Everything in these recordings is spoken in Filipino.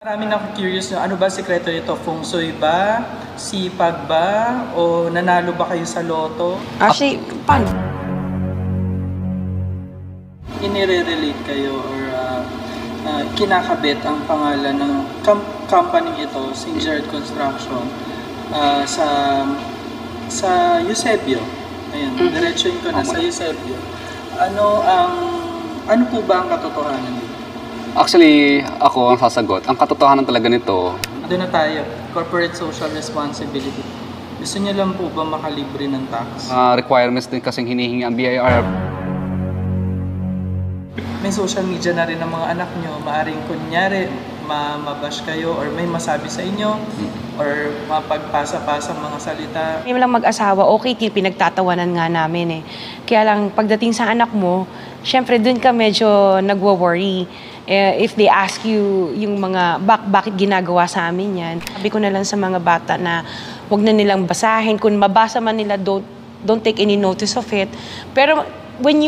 Marami na curious nyo, ano ba sikreto nito? Feng Shui ba? Sipag ba? O nanalo ba kayo sa loto? Actually, paano? Inire-relate kayo or kinakabit ang pangalan ng company ito, St. Gerard Construction, sa Eusebio. Ayan, diretsuin ko na sa Eusebio. Ano po ba ang katotohanan dito? Actually, ako ang sasagot. Ang katotohanan talaga nito... Doon na tayo. Corporate Social Responsibility. Gusto niyo lang po ba makalibre ng tax? requirements din kasing hinihingi ang BIR. May social media na rin ng mga anak niyo. Maaring kunyari, mabash kayo or may masabi sa inyo or mapagpasa-pasang mga salita. May lang mag-asawa, okay, pinagtatawanan nga namin eh. Kaya lang, pagdating sa anak mo, syempre dun ka medyo nagwo-worry. If they ask you yung mga, bakit ginagawa sa amin yan, sabi ko na lang sa mga bata na huwag na nilang basahin. Kung mabasa man nila, don't take any notice of it. Pero when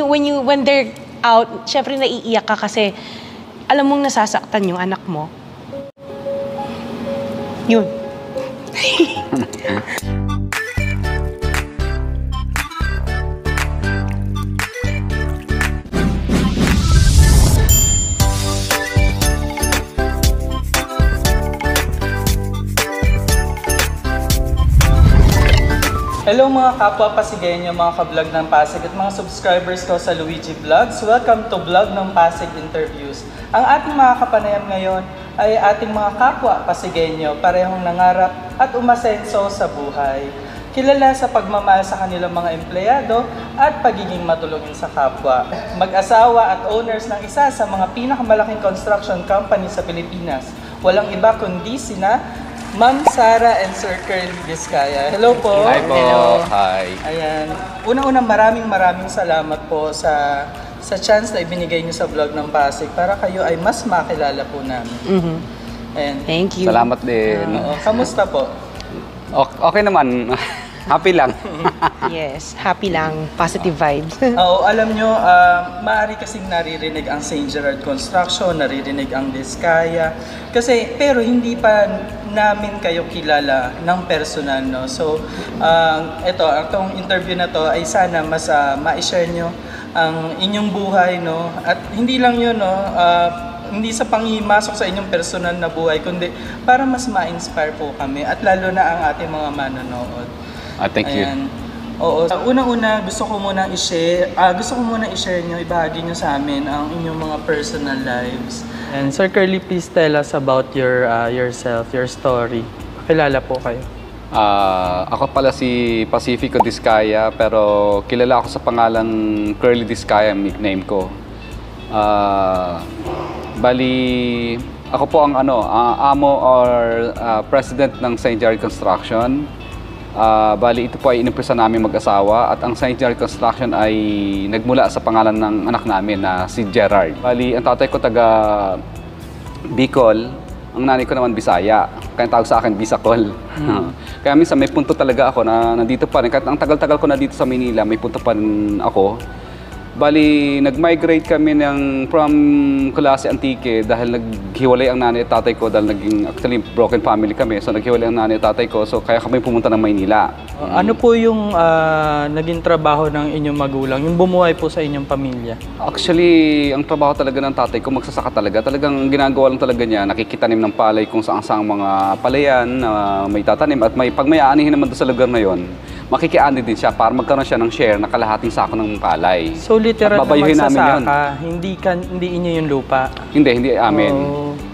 they're out, syempre naiiyak ka kasi alam mong nasasaktan yung anak mo. Yun. Hello mga kapwa Pasigenyo, mga ka-vlog ng Pasig at mga subscribers ko sa Luigi Vlogs. Welcome to Vlog ng Pasig Interviews. Ang ating mga kapanayam ngayon ay ating mga kapwa Pasigenyo, parehong nangarap at umasenso sa buhay. Kilala sa pagmamahal sa kanilang mga empleyado at pagiging matulungin sa kapwa. Mag-asawa at owners ng isa sa mga pinakamalaking construction company sa Pilipinas. Walang iba kundi sina Ma'am Sara and Sir Curly Vizcaya. Hello po. Hi po. Hello. Hi. Ayan. Unang-unang maraming salamat po sa chance na ibinigay niyo sa vlog ng Pasig para kayo ay mas makilala po namin. Ayan. Thank you. Salamat din. Kamusta po? Okay naman. Happy lang. Yes, happy lang. Positive vibes. Oo, alam nyo, maaari kasing naririnig ang St. Gerard Construction, naririnig ang Vizcaya. Pero hindi pa namin kayo kilala ng personal, no? So, itong interview na to ay sana mas ma-share nyo ang inyong buhay, no? At hindi lang yun, no? Hindi sa pangimasok sa inyong personal na buhay, kundi para mas ma-inspire po kami at lalo na ang ating mga manonood. Thank you. Ayan. Oo. Unang-una, gusto ko muna i-share nyo, ibahagi nyo sa amin ang inyong mga personal lives. And Sir Curly, please tell us about yourself, your story. Kilala po kayo. Ako pala si Pacifico Vizcaya, pero kilala ako sa pangalan Curly Vizcaya, nickname ko. Bali, ako po ang amo or president ng St. Gerard Construction. Bali, ito po ay inimpresa namin mag-asawa at ang St. Gerard Construction ay nagmula sa pangalan ng anak namin na si Gerard. Bali, ang tatay ko taga Bicol, ang nanay ko naman Bisaya. Kaya tawag sa akin Bisacol. Kaya minsan may punto talaga ako na nandito pa rin. Kahit ang tagal-tagal ko na dito sa Manila, may punto pa rin ako. Bali, nag-migrate kami from Colase, Antique dahil naghiwalay ang nanay at tatay ko dahil actually broken family kami. So naghiwalay ang nanay at tatay ko, so kaya kami pumunta ng Maynila. Ano po yung naging trabaho ng inyong magulang, yung bumuhay po sa inyong pamilya? Actually, ang trabaho talaga ng tatay ko, magsasaka talaga. Talagang ginagawa lang talaga niya, nakikitanim ng palay kung saan-saan mga palayan na may tatanim. At pag may aanihin naman doon sa lugar na yon, makikiani din siya para magkaroon siya ng share na kalahating sako ng palay. So literal na magsasaka, hindi inyo yung lupa? Hindi amin.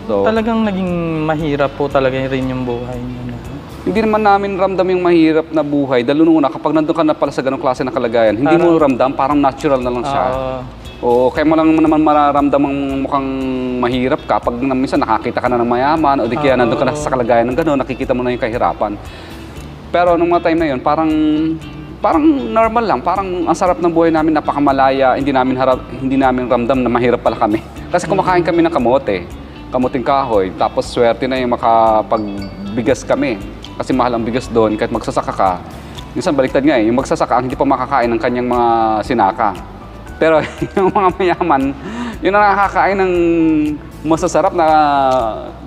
So, talagang naging mahirap po talaga rin yung buhay niyo. Hindi naman namin ramdam yung mahirap na buhay. Dahil noon kapag nandun ka na pala sa ganong klase na kalagayan, hindi mo ramdam, parang natural na lang siya. Oo, kaya mo lang naman mararamdam ang mukhang mahirap kapag minsan nakakita ka na ng mayaman o di kaya nandun ka na sa kalagayan ng gano'n, nakikita mo na yung kahirapan. Pero nung mga time na yun, parang normal lang, parang ang sarap ng buhay namin, napakamalaya, hindi namin ramdam na mahirap pala kami. Kasi kumakain kami ng kamuting kahoy, tapos swerte na yung makapagbigas kami. Kasi mahal ang bigas doon, kahit magsasaka ka. Minsan baliktad nga yung magsasaka ang hindi pa makakain ng kanyang mga sinaka. Pero yung mga mayaman, yun ang nakakain ng masasarap na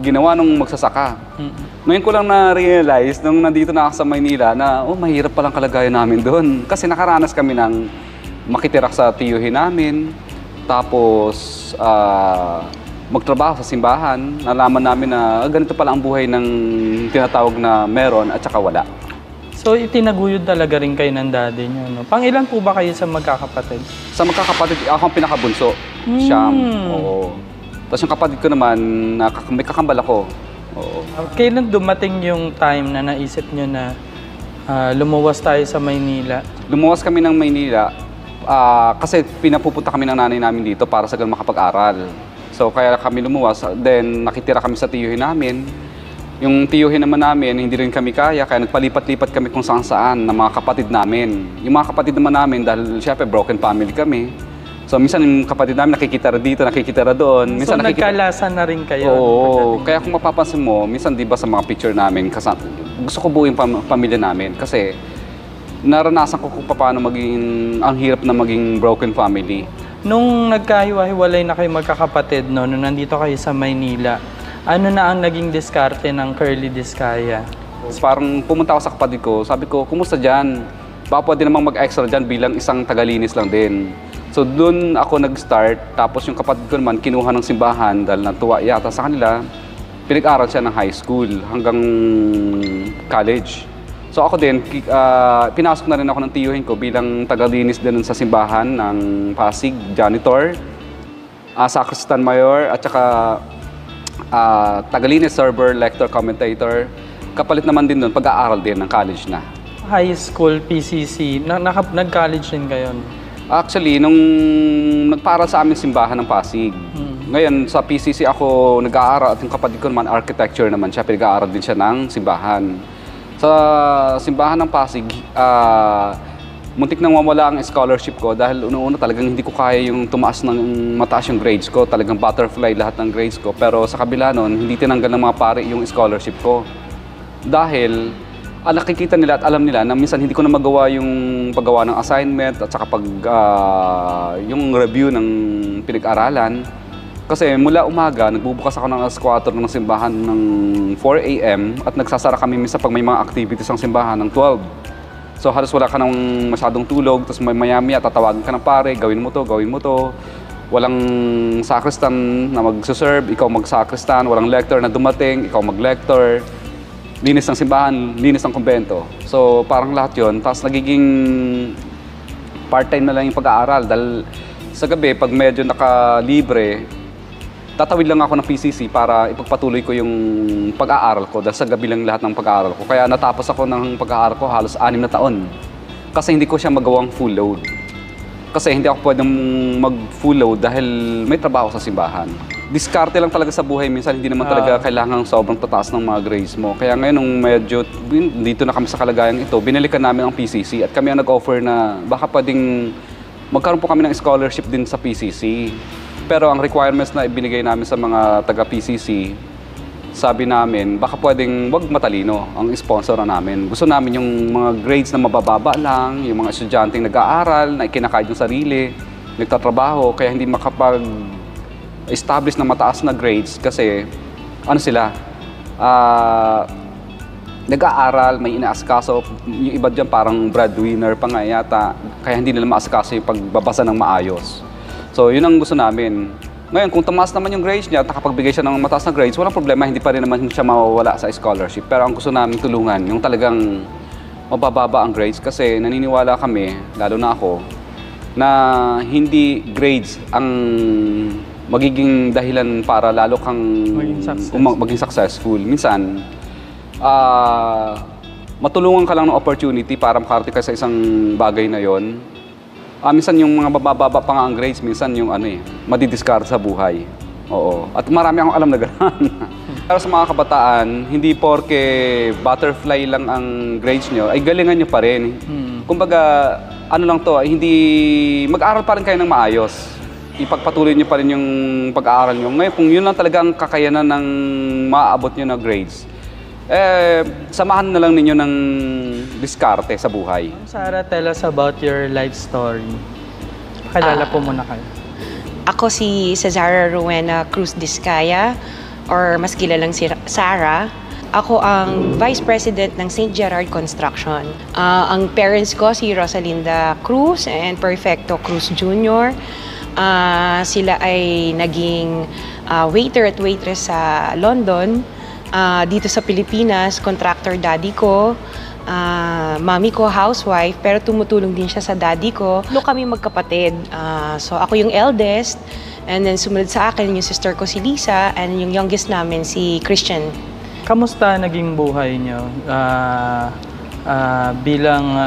ginawa nung magsasaka. Ngayon ko lang na-realize nung nandito na ako sa Maynila na, mahirap palang kalagayan namin doon. Kasi nakaranas kami ng makitirak sa tiyuhin namin, tapos magtrabaho sa simbahan. Nalaman namin na ganito pala ang buhay ng tinatawag na meron at saka wala. So, itinaguyod talaga rin kayo ng daddy niyo, no? Pang-ilan po ba kayo sa magkakapatid? Sa magkakapatid, ako ang pinakabunso. Siyam. Oo. Tapos yung kapatid ko naman, may kakambal ako. Oo. Kailan dumating yung time na naisip niyo na lumuwas tayo sa Maynila? Lumuwas kami ng Maynila kasi pinapupunta kami ng nanay namin dito para sa makapag-aral. So kaya kami lumuwas, then nakitira kami sa tiyuhin namin. Yung tiyuhin naman namin, hindi rin kami kaya nagpalipat-lipat kami kung saan-saan ng mga kapatid namin. Yung mga kapatid naman namin, dahil syempre broken family kami. So minsan yung kapatid namin nakikitira dito, nakikitira doon. Minsan so nagkalasan na rin kayo? Oo, kaya kung mapapansin mo, minsan di ba sa mga picture namin, gusto ko buo yung pamilya namin kasi naranasan ko kung paano maging, ang hirap na maging broken family. Nung nagkahiwa-hiwalay na kayo magkakapatid, no, nung nandito kayo sa Maynila, ano na ang naging diskarte ng Curly Discaya? Parang pumunta ako sa kapatid ko, sabi ko, kumusta dyan? Baka pwede namang mag-extra dyan bilang isang tagalinis lang din. So doon ako nag-start, tapos yung kapatid ko naman kinuha ng simbahan dahil natuwa yata sa kanila. Pinag-aral siya ng high school hanggang college. So ako din, pinasok na rin ako ng tiyuhin ko bilang tagalinis din sa simbahan ng Pasig, janitor, sacristan mayor, at saka tagalinis, server, lector, commentator. Kapalit naman din doon, pag-aaral din ng college na. High school, PCC, nag-college din kayo? Actually, nung nagpaaral sa aming simbahan ng Pasig, ngayon sa PCC ako nag-aaral at yung kapatid ko naman, architecture naman siya, pinag-aaral din siya ng simbahan. Sa simbahan ng Pasig, muntik nang mawala ang scholarship ko dahil una-una talagang hindi ko kaya yung mataas yung grades ko, talagang butterfly lahat ng grades ko. Pero sa kabila nun, hindi tinanggal ng mga pare yung scholarship ko. Dahil nakikita nila at alam nila na minsan hindi ko na magawa yung paggawa ng assignment at saka yung review ng pinag-aralan. Kasi mula umaga, nagbubukas ako ng alas 4 ng simbahan ng 4 a.m. at nagsasara kami minsan pag may mga activities ng simbahan ng 12. So halos wala ka ng masyadong tulog, tapos maya-maya tatawagin ka ng pare, gawin mo to, gawin mo to. Walang sacristan na mag-serve, ikaw mag-sacristan, walang lector na dumating, ikaw mag-lector. Linis ng simbahan, linis ng kumbento. So parang lahat yon. Tapos nagiging part-time na lang yung pag-aaral dahil sa gabi, pag medyo nakalibre, tatawid lang ako ng PCC para ipagpatuloy ko yung pag-aaral ko dahil sa gabi lang lahat ng pag-aaral ko. Kaya natapos ako ng pag-aaral ko halos 6 na taon. Kasi hindi ko siya magawang full load. Kasi hindi ako pwedeng mag-full load dahil may trabaho sa simbahan. Diskarte lang talaga sa buhay. Minsan hindi naman talaga kailangan sobrang tataas ng mga grades mo. Kaya ngayon nung medyo dito na kami sa kalagayang ito, binalikan namin ang PCC at kami ang nag-offer na baka pwedeng magkaroon po kami ng scholarship din sa PCC. Pero ang requirements na ibinigay namin sa mga taga-PCC, sabi namin, baka pwedeng wag matalino ang sponsor namin. Gusto namin yung mga grades na mabababa lang, yung mga estudyanteng nag-aaral, na ikinakaya yung sarili, nagtatrabaho, kaya hindi makapag-establish ng mataas na grades kasi ano sila, nag-aaral, may inaasikaso, yung iba dyan parang breadwinner pa nga yata, kaya hindi nila maasikaso yung pagbabasa ng maayos. So yun ang gusto namin. Ngayon, kung tumaas naman yung grades niya at nakapagbigay siya ng mataas na grades, walang problema, hindi pa rin naman siya mawawala sa scholarship. Pero ang gusto namin tulungan, yung talagang mabababa ang grades kasi naniniwala kami, lalo na ako, na hindi grades ang magiging dahilan para lalo kang maging successful. Minsan, matulungan ka lang ng opportunity para makarating ka sa isang bagay na yon. Minsan yung mga bababa pa nga ang grades, minsan yung madidiscard sa buhay. Oo. At marami akong alam na gano'n. Pero sa mga kabataan, hindi porke butterfly lang ang grades nyo, ay galingan nyo pa rin. Kumbaga, ano lang to, hindi mag-aaral pa rin kayo ng maayos. Ipagpatuloy nyo pa rin yung pag-aaral nyo. Ngayon, kung yun lang talaga ang kakayanan ng maaabot nyo na grades, samahan na lang ninyo ng diskarte sa buhay. Sarah, tell us about your life story. Pakilala po muna kayo. Ako si Cesara Rowena Cruz Discaya, or mas kilalang si Sarah. Ako ang Vice President ng St. Gerard Construction. Ang parents ko si Rosalinda Cruz and Perfecto Cruz Jr. Sila ay naging waiter at waitress sa London. Dito sa Pilipinas, contractor daddy ko. Mami ko, housewife, pero tumutulong din siya sa daddy ko. Kami magkapatid. So ako yung eldest, and then sumunod sa akin yung sister ko si Lisa, and yung youngest namin si Christian. Kamusta naging buhay niyo bilang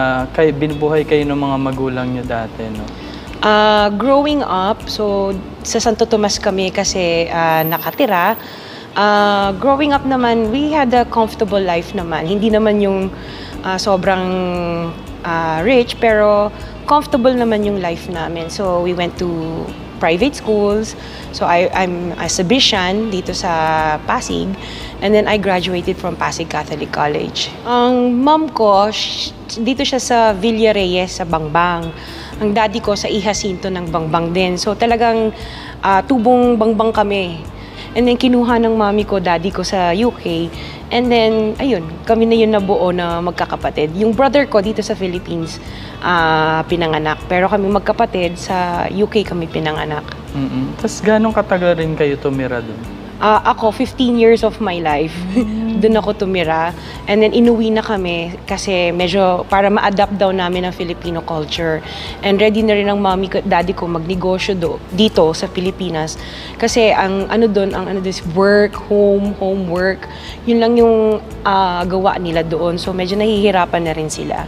binubuhay kayo ng mga magulang niyo dati, no? Growing up, so sa Santo Tomas kami kasi nakatira. Growing up naman, we had a comfortable life naman. Hindi naman yung sobrang rich, pero comfortable naman yung life namin. So we went to private schools. So I'm a Sabician dito sa Pasig. And then I graduated from Pasig Catholic College. Ang mom ko, dito siya sa Villa Reyes sa Bangbang. Ang daddy ko sa Ihacinto ng Bangbang din. So talagang tubong Bangbang kami. And then kinuha ng mami ko, daddy ko sa UK. And then, ayun, kami na yun nabuo na magkakapatid. Yung brother ko dito sa Philippines, pinanganak. Pero kami magkapatid, sa UK kami pinanganak. Tapos gano'ng katagal rin kayo tumira doon? Ako, 15 years of my life. Doon ako tumira. And then inuwi na kami kasi medyo para ma-adapt daw namin ang Filipino culture. And ready na rin ang mommy ko, daddy ko magnegosyo dito sa Pilipinas. Kasi ang ano doon is work, home, work. Yun lang yung gawa nila doon. So medyo nahihirapan na rin sila.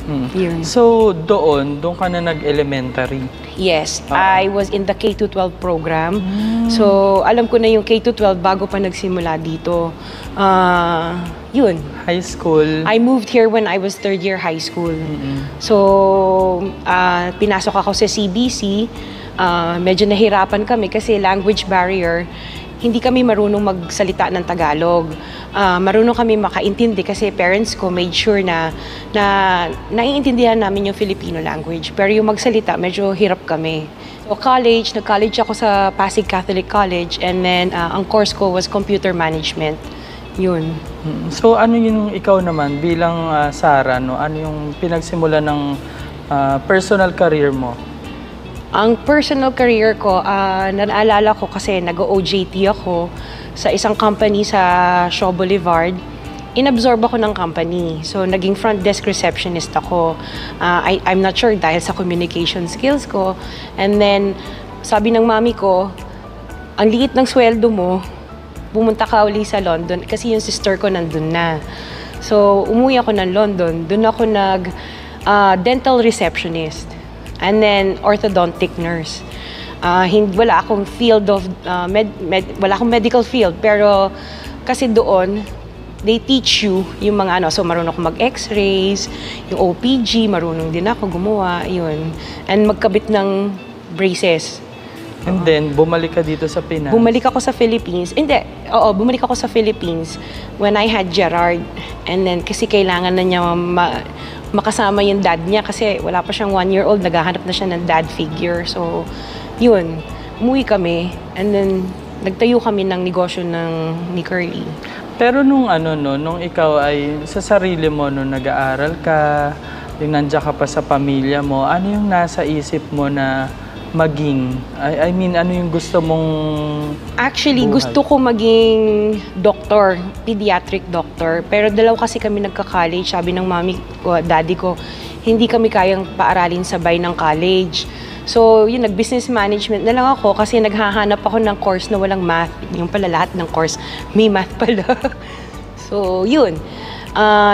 Yun. So doon ka na nag-elementary? Yes, I was in the K-12 program. So alam ko na yung K-12 bago pa nagsimula dito. Yun. High school? I moved here when I was third year high school. So pinasok ako sa CBC. Medyo nahirapan kami kasi language barrier. Hindi kami marunong magsalita ng Tagalog. Marunong kami makaintindi kasi parents ko made sure na naiintindihan namin yung Filipino language. Pero yung magsalita, medyo hirap kami. So nag-college ako sa Pasig Catholic College, and then ang course ko was computer management. Yun. So ano yung ikaw naman bilang Sarah, no? Ano yung pinagsimula ng personal career mo? Ang personal career ko, naalala ko kasi nag-OJT ako sa isang company sa Shaw Boulevard. Inabsorb ako ng company. So, naging front desk receptionist ako. I'm not sure dahil sa communication skills ko. And then, sabi ng mami ko, ang liit ng sweldo mo, pumunta ka uli sa London kasi yung sister ko nandun na. So, umuwi ako ng London. Doon ako dental receptionist. And then, orthodontic nurse. Wala akong field of, wala akong medical field, pero kasi doon, they teach you yung mga so marunong ako mag-x-rays, yung OPG, marunong din ako gumawa, yun. And magkabit ng braces. And then, bumalik ka dito sa Pinas? Bumalik ako sa Philippines. Bumalik ako sa Philippines when I had Gerard. And then, kasi kailangan na niya makasama yung dad niya kasi wala pa siyang 1-year-old, naghahanap na siya ng dad figure. So, yun, umuwi kami and then nagtayo kami ng negosyo ni Curly. Pero nung ikaw ay sa sarili mo, nung nag-aaral ka, yung nandiyan ka pa sa pamilya mo, ano yung nasa isip mo na maging? I mean, ano yung gusto mong Actually, buhay? gusto ko maging doctor, pediatric doctor. Pero dalaw kasi kami nagka-college. Sabi ng mami ko, daddy ko, hindi kami kayang paaralin sabay ng college. So, yun, nag-business management na lang ako kasi naghahanap ako ng course na walang math. Yung pala lahat ng course, may math pala. So, yun.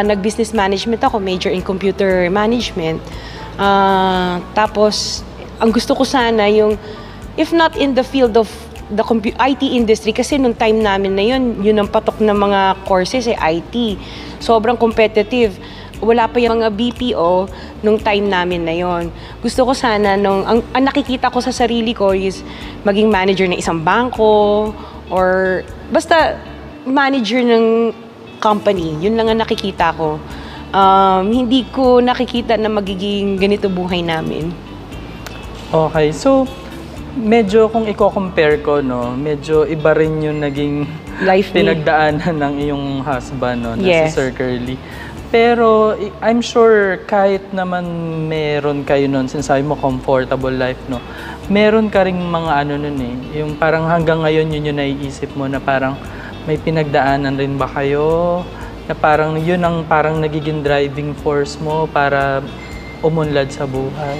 Nag-business management ako, major in computer management. Tapos, ang gusto ko sana yung, if not in the field of the IT industry, kasi nung time namin na yun ang patok ng mga courses IT. Sobrang competitive. Wala pa yung mga BPO nung time namin na yon. Gusto ko sana, ang nakikita ko sa sarili ko is maging manager ng isang bangko or basta manager ng company. Yun lang ang nakikita ko. Hindi ko nakikita na magiging ganito buhay namin. Okay, so medyo kung i-compare ko, no, medyo iba rin yung naging Life ni- pinagdaanan ng iyong husband, no, na Yes. si Sir Curly. Pero I'm sure kahit naman meron kayo nun, sinasabi mo comfortable life, no, meron ka ring mga ano nun eh, yung parang hanggang ngayon yun yung naiisip mo na parang may pinagdaanan rin ba kayo, na parang yun ang parang nagiging driving force mo para umunlad sa buhay.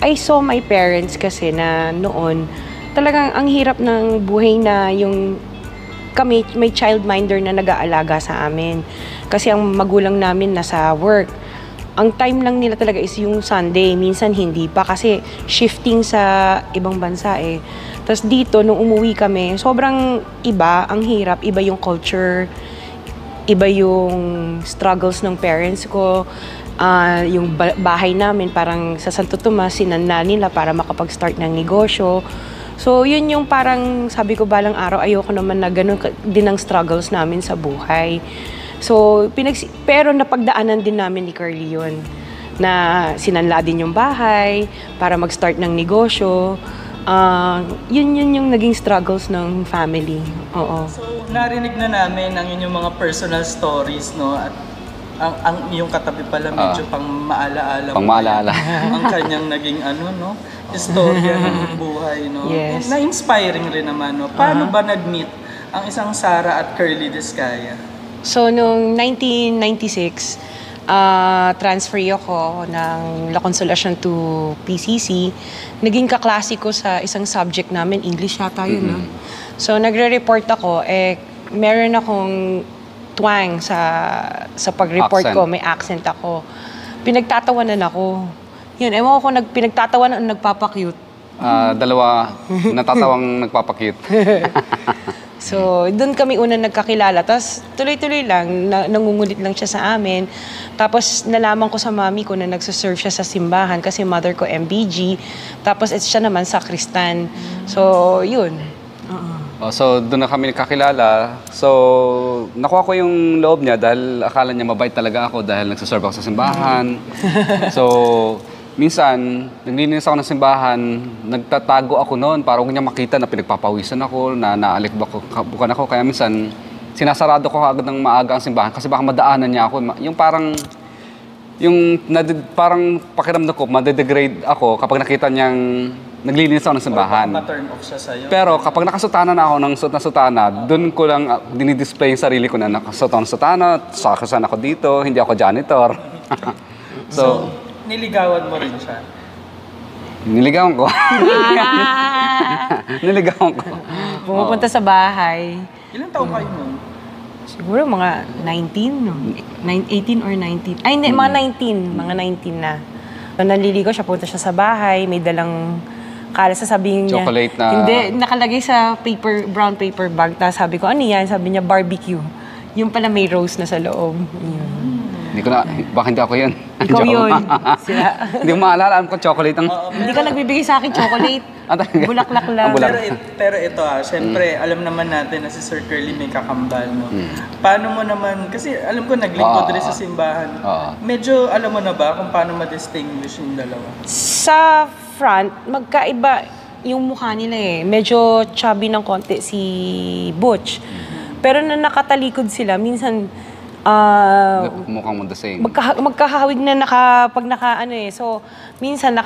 I saw my parents kasi na noon, talagang ang hirap ng buhay na yung kami, may childminder na nag-aalaga sa amin. Kasi ang magulang namin nasa work. Ang time lang nila talaga is yung Sunday, minsan hindi pa kasi shifting sa ibang bansa eh. Tapos dito, nung umuwi kami, sobrang iba, ang hirap, iba yung culture, iba yung struggles ng parents ko. Yung bahay namin, parang sa Santo Tomas, sinanla nila para makapag-start ng negosyo. So, yun yung parang, sabi ko balang araw, ayoko naman na ganun din ang struggles namin sa buhay. So, pero napagdaanan din namin ni Curly yun, na sinanla din yung bahay para mag-start ng negosyo. Yun yung naging struggles ng family. Oo. So, narinig na namin ang inyong mga personal stories, no? At ang iyong katabi pala medyo pang maalaala mo. Pang maalaala. Ang kanyang naging no? Istorya ng buhay, no? Yes. Na-inspiring rin naman, no? Paano ba nag-meet ang isang Sarah at Curly Discaya? So, noong 1996, transfer ako ng La Consolacion to PCC. Naging kaklase ko sa isang subject namin, English yata yun, no? So, nagre-report ako, meron akong twang sa pag-report Accent. ko, may accent ako. Pinagtatawanan ako. Yun, ewan ko kung pinagtatawanan o nagpapakyut. Dalawa natatawang nagpapakit. So, doon kami una nagkakilala. Tapos, tuloy-tuloy lang, nangungulit lang siya sa amin. Tapos, nalaman ko sa mami ko na nagsaserve siya sa simbahan kasi mother ko MBG. Tapos, siya naman sa Kristan. So, yun. So, doon na kami nagkakilala. So, nakuha ko yung loob niya dahil akala niya mabait talaga ako dahil nagsaserve ako sa simbahan. So, minsan, naglilinis ako ng simbahan, nagtatago ako noon para huwag niya makita na pinagpapawisan ako, na naalikbukan ako. Kaya minsan, sinasarado ko agad ng maaga ang simbahan kasi baka madaanan niya ako. Yung parang, parang pakiramdam ko, madedegrade ako kapag nakita niyang naglilinis ako ng simbahan. Or ma-turn off siya sa'yo? Pero kapag nakasutana na ako ng suot na sutana, doon ko lang dinidisplay yung sarili ko na nakasuot ako ng sutana, sakasan ako dito, hindi ako janitor. So, niligawan mo rin siya? Niligawan ko. Niligawan ko. Pumupunta sa bahay. Ilang taon kayo nun? Siguro mga 19, no? 18 or 19. Ay, hindi, mga 19. Mga 19 na. So, naliligo siya, punta siya sa bahay, may dalang sasabihin niya. Chocolate na... Hindi, nakalagay sa brown paper bag. Tapos sabi ko, ano yan? Sabi niya, barbecue. Yung pala may rose na sa loob. Hindi ko na, baka hindi ako yun. Ikaw yun. Sila. Hindi ko maalala, alam ko chocolate ang... Hindi ka nagbibigay sa akin chocolate. Bulaklak lang. Pero ito syempre, alam naman natin na si Sir Curly may kakambal, no? Paano mo naman, kasi alam ko naglingkod rin sa simbahan. Medyo alam mo na ba kung paano ma-distinguish yung dalawa? Sa front, magkaiba yung mukha nila eh. Medyo chubby ng konti si Butch. Pero na nakatalikod sila, minsan mukhang mo the same. magkahawig na pag So, minsan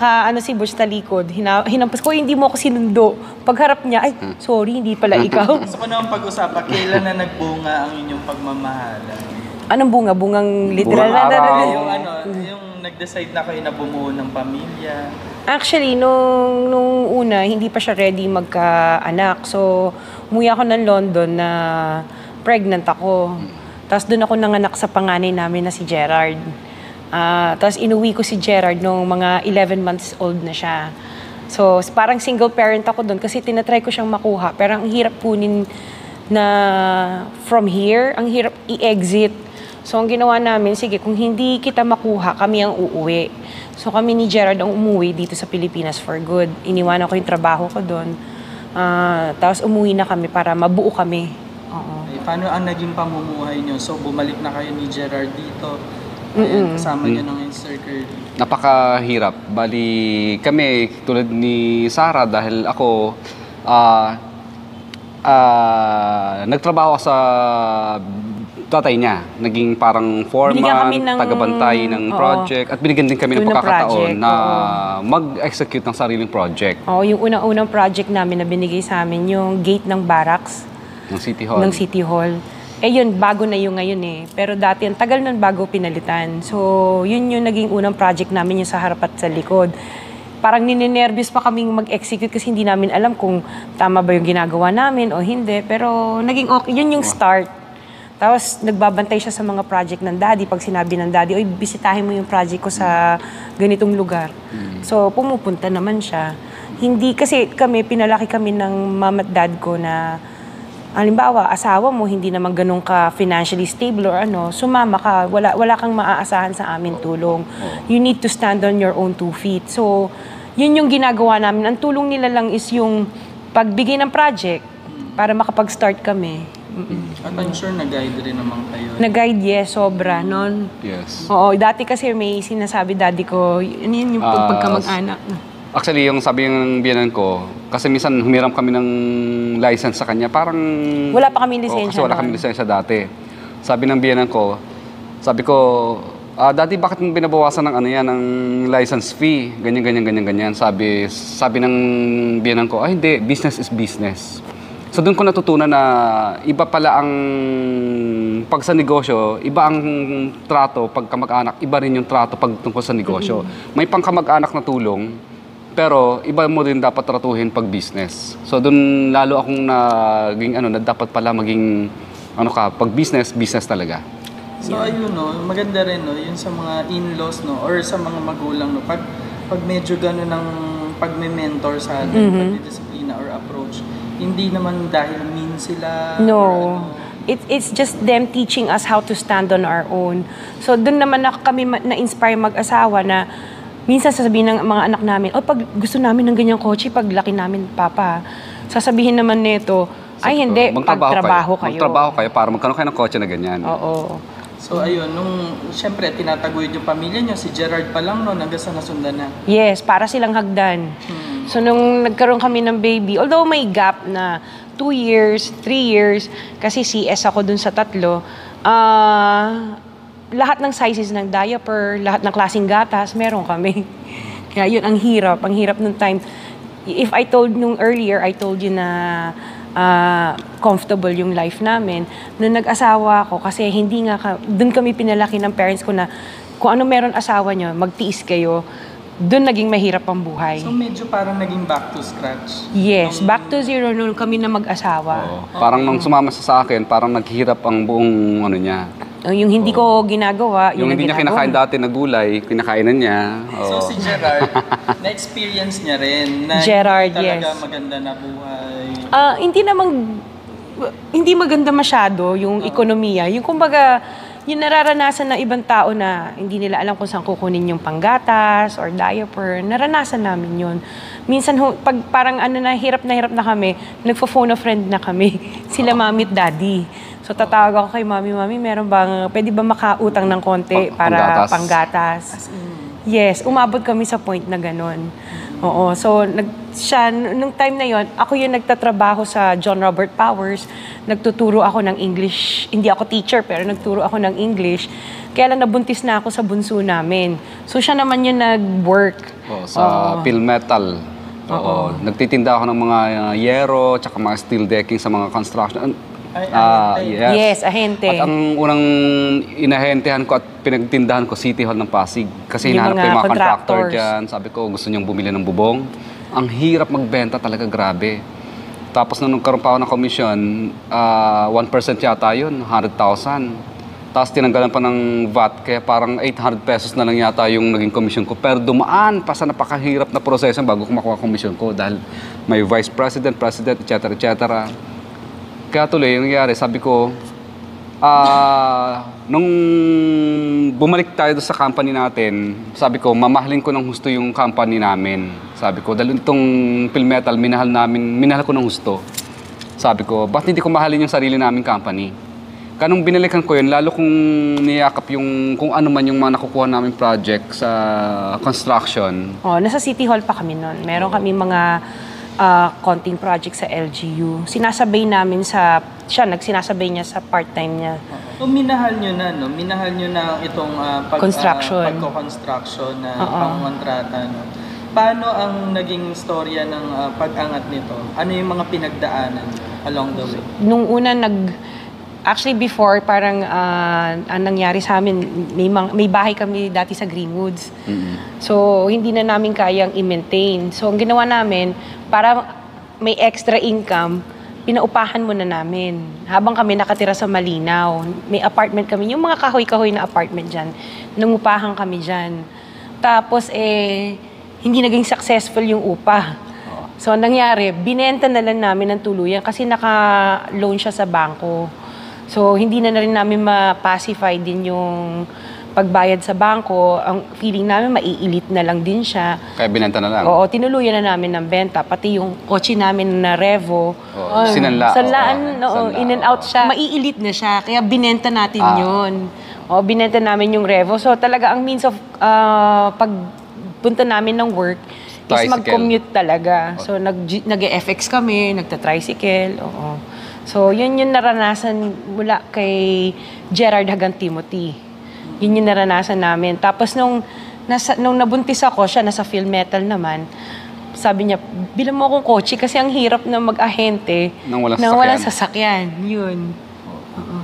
si Butch talikod. Hinampas ko, hindi mo ako sinundo. Pagharap niya, ay, sorry, hindi pala ikaw. Gusto ko naman pag-usapan, kailan na nagbunga ang inyong pagmamahalan? Anong bunga? Bungang literal Bungang na araw. Yung nag-decide na kayo na bumuo ng pamilya? Actually, nung una, hindi pa siya ready magka-anak. So, umuwi ako ng London na pregnant ako. Tapos doon ako nanganak sa panganay namin na si Gerard. Tapos inuwi ko si Gerard nung mga 11 months old na siya. So, parang single parent ako doon kasi tinatry ko siyang makuha. Pero ang hirap kunin na from here, ang hirap i-exit. So, ang ginawa namin, sige, kung hindi kita makuha, kami ang uuwi. So, kami ni Gerard ang umuwi dito sa Pilipinas for good. Iniwanan ko yung trabaho ko doon. Tapos umuwi na kami para mabuo kami. Oo. Paano ang naging pamumuhay nyo? So, bumalik na kayo ni Gerard dito. Ayan, kasama niyo na ngayon, Sir Curly. Napakahirap. Bali, kami, tulad ni Sarah, dahil ako, nagtrabaho ako sa tatay niya. Naging parang Binigyan kami foreman, ng- tagabantay ng oo. project, at binigyan din kami ng Unang pagkakataon project, na mag-execute ng sariling project Oo, yung unang-unang project namin na binigay sa amin, yung gate ng barracks ng City Hall. ng City Hall. Eh yun, bago na yung ngayon eh. Pero dati, ang tagal nun bago pinalitan. So, yun yung naging unang project namin yung sa harap at sa likod. Parang ninenervyos pa kaming mag-execute kasi hindi namin alam kung tama ba yung ginagawa namin o hindi. Pero naging okay. Yun yung start. Tapos nagbabantay siya sa mga project ng daddy. Pag sinabi ng daddy, oy, bisitahin mo yung project ko sa ganitong lugar. So, pumupunta naman siya. Hindi, kasi pinalaki kami ng mom at dad ko na, halimbawa, asawa mo, hindi naman ganun ka financially stable or ano, sumama ka, wala kang maaasahan sa amin tulong. You need to stand on your own 2 feet. So, yun yung ginagawa namin. Ang tulong nila lang is yung pagbigay ng project para makapag-start kami. At I'm sure nag-guide rin naman kayo. Nag-guide, yes, sobra, non? Yes. Oo, dati kasi may sinasabi daddy ko, yun yung pagkamag-anak. Actually, yung sabi ng biyanan ko, kasi minsan humiram kami ng license sa kanya, parang... Wala pa kaming Oo, lisensya kasi wala noon. kami lisensya dati. Sabi ng biyanan ko, Daddy, bakit mo binabawasan ng ano yan, ng license fee? Ganyan. Sabi ng biyanan ko, hindi, business is business. So doon ko natutunan na iba pala ang pag sa negosyo, iba ang trato pag kamag-anak, iba rin yung trato pag tungkol sa negosyo. May pangkamag-anak na tulong, pero iba mo din dapat tratuhin pag business. So doon lalo akong naging na dapat pala maging pag business talaga. So ayun no, maganda rin no, yun sa mga in-laws no, or sa mga magulang no, pag medyo gano'n ng pagme-mentor sa atin, pagdidisiplina or approach, hindi naman dahil mean sila. No. Or ano. It's just them teaching us how to stand on our own. So, doon naman kami na-inspire mag-asawa na minsan sasabihin ng mga anak namin, pag gusto namin ng ganyang kotse, pag laki namin, Papa, sasabihin naman nito, ay hindi, pagtrabaho kayo. Magtrabaho kayo para magkaroon kayo ng kotse na ganyan. Oo. So ayun, siyempre tinataguyod yung pamilya nyo, si Gerard pa lang no, hanggang sa nasundan na. Yes, para silang hagdan. So, nung nagkaroon kami ng baby, although may gap na 2 years, 3 years, kasi CS ako dun sa 3, lahat ng sizes ng diaper, lahat ng klaseng gatas, meron kami. Kaya yun, ang hirap nung time. If I told nung earlier, I told you na comfortable yung life namin. Nung nag-asawa ako, kasi hindi nga, dun kami pinalaki ng parents ko na kung ano meron asawa nyo, magtiis kayo, dun naging mahirap ang buhay. So medyo parang naging back to scratch. Yes, back to zero nung kami na mag-asawa. Oo. Parang nung sumama siya sa akin, parang naghirap ang buong niya. Yung hindi ko ginagawa, Yung hindi niya kinakain dati na gulay, kinakainan niya. So si Gerard, na-experience niya rin na Gerard, hindi talaga yes. maganda na buhay. Hindi maganda masyado yung ekonomiya. Yung kumbaga, yung nararanasan ng ibang tao na hindi nila alam kung saan kukunin yung panggatas or diaper, naranasan namin yun. Minsan, pag parang hirap na kami, nagpo-phone a friend na kami. Sila mami at daddy. So, tatawag ako kay mami, pwede ba makautang ng konti para panggatas? Yes, umabot kami sa point na ganun. Oo, so nung time na yon, ako yung nagtatrabaho sa John Robert Powers, nagtuturo ako ng English. Hindi ako teacher, pero nagturo ako ng English. Kaya lang nabuntis na ako sa bunso namin. So siya naman yung nag-work. Sa Pilmetal. Oo. Nagtitinda ako ng mga yero, tsaka mga steel decking sa mga construction. Yes, ahente. At ang unang inahentehan ko at pinagtindahan ko, City Hall ng Pasig. Kasi Yung hinahanap ko yung mga contractor contractors dyan. Sabi ko, gusto niyong bumili ng bubong. Ang hirap magbenta talaga, grabe. Tapos nung nagkaroon pa ako ng commission, 1% yata yun, 100,000. Tapos tinanggalan pa ng VAT, kaya parang 800 pesos na lang yata yung naging commission ko. Pero dumaan pa sa napakahirap na proseso bago ko makuha commission ko dahil may vice president, etc. Kaya tuloy, yung nangyari, sabi ko, nung bumalik tayo sa company natin, sabi ko, mamahalin ko ng husto yung company namin. Sabi ko, dahil itong Pilmetal, minahal ko ng husto. Sabi ko, ba't hindi ko mahalin yung sarili naming company? Kanong binalikan ko yun, lalo kung niyakap yung kung ano man yung mga nakukuha namin project sa construction. Oh, nasa City Hall pa kami noon. Meron kami mga konting project sa LGU. Sinasabay namin nagsinasabay niya sa part-time niya. So, minahal nyo na, no? Minahal nyo na itong pagko-construction na pangkontrata, no? Paano ang naging storya ng pag-angat nito? Ano yung mga pinagdaanan along the way? Nung una actually before parang ang nangyari sa amin, may bahay kami dati sa Greenwoods. So hindi na namin kayang i-maintain. So ang ginawa namin, para may extra income, pinaupahan muna namin. Habang kami nakatira sa Malinaw, may apartment kami, yung mga kahoy-kahoy na apartment dyan, nangupahan kami dyan. Tapos hindi naging successful yung upa. So ang nangyari, binenta na lang namin ng tuluyan kasi naka-loan siya sa bangko. So, hindi na rin namin ma-pacify din yung pagbayad sa bangko. Ang feeling namin, maiilit na lang din siya. Kaya binenta na lang? Oo, tinuluyan na namin ng benta. Pati yung kotse namin na Revo. Sanlaan. In and out siya. Maiilit na siya, kaya binenta natin yun. Binenta namin yung Revo. So, talaga ang means of pagpunta namin ng work is mag-commute talaga. So, nag-FX kami, nagta-tricycle. So, yun yung naranasan mula kay Gerard hanggang Timothy. Yun yung naranasan namin. Tapos nung nabuntis ako, siya nasa Phil Metal naman, sabi niya, bilang mo akong kotse kasi ang hirap na mag-ahente nang walang sasakyan. Yun.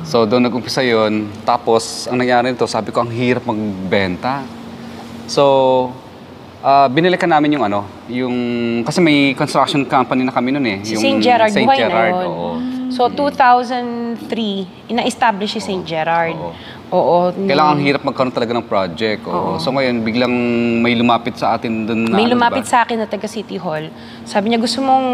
So, doon nag-umpisa yun. Tapos, ang nangyari nito, sabi ko, ang hirap magbenta. So, binilikan namin yung kasi may construction company na kami noon eh. Si St. Gerard, buhay na yun. Oo. So, 2003, ina-establish si St. Gerard. Kailangan hirap magkaroon talaga ng project. So, ngayon, biglang may lumapit sa atin doon na may lumapit sa akin na taga City Hall. Sabi niya, gusto mong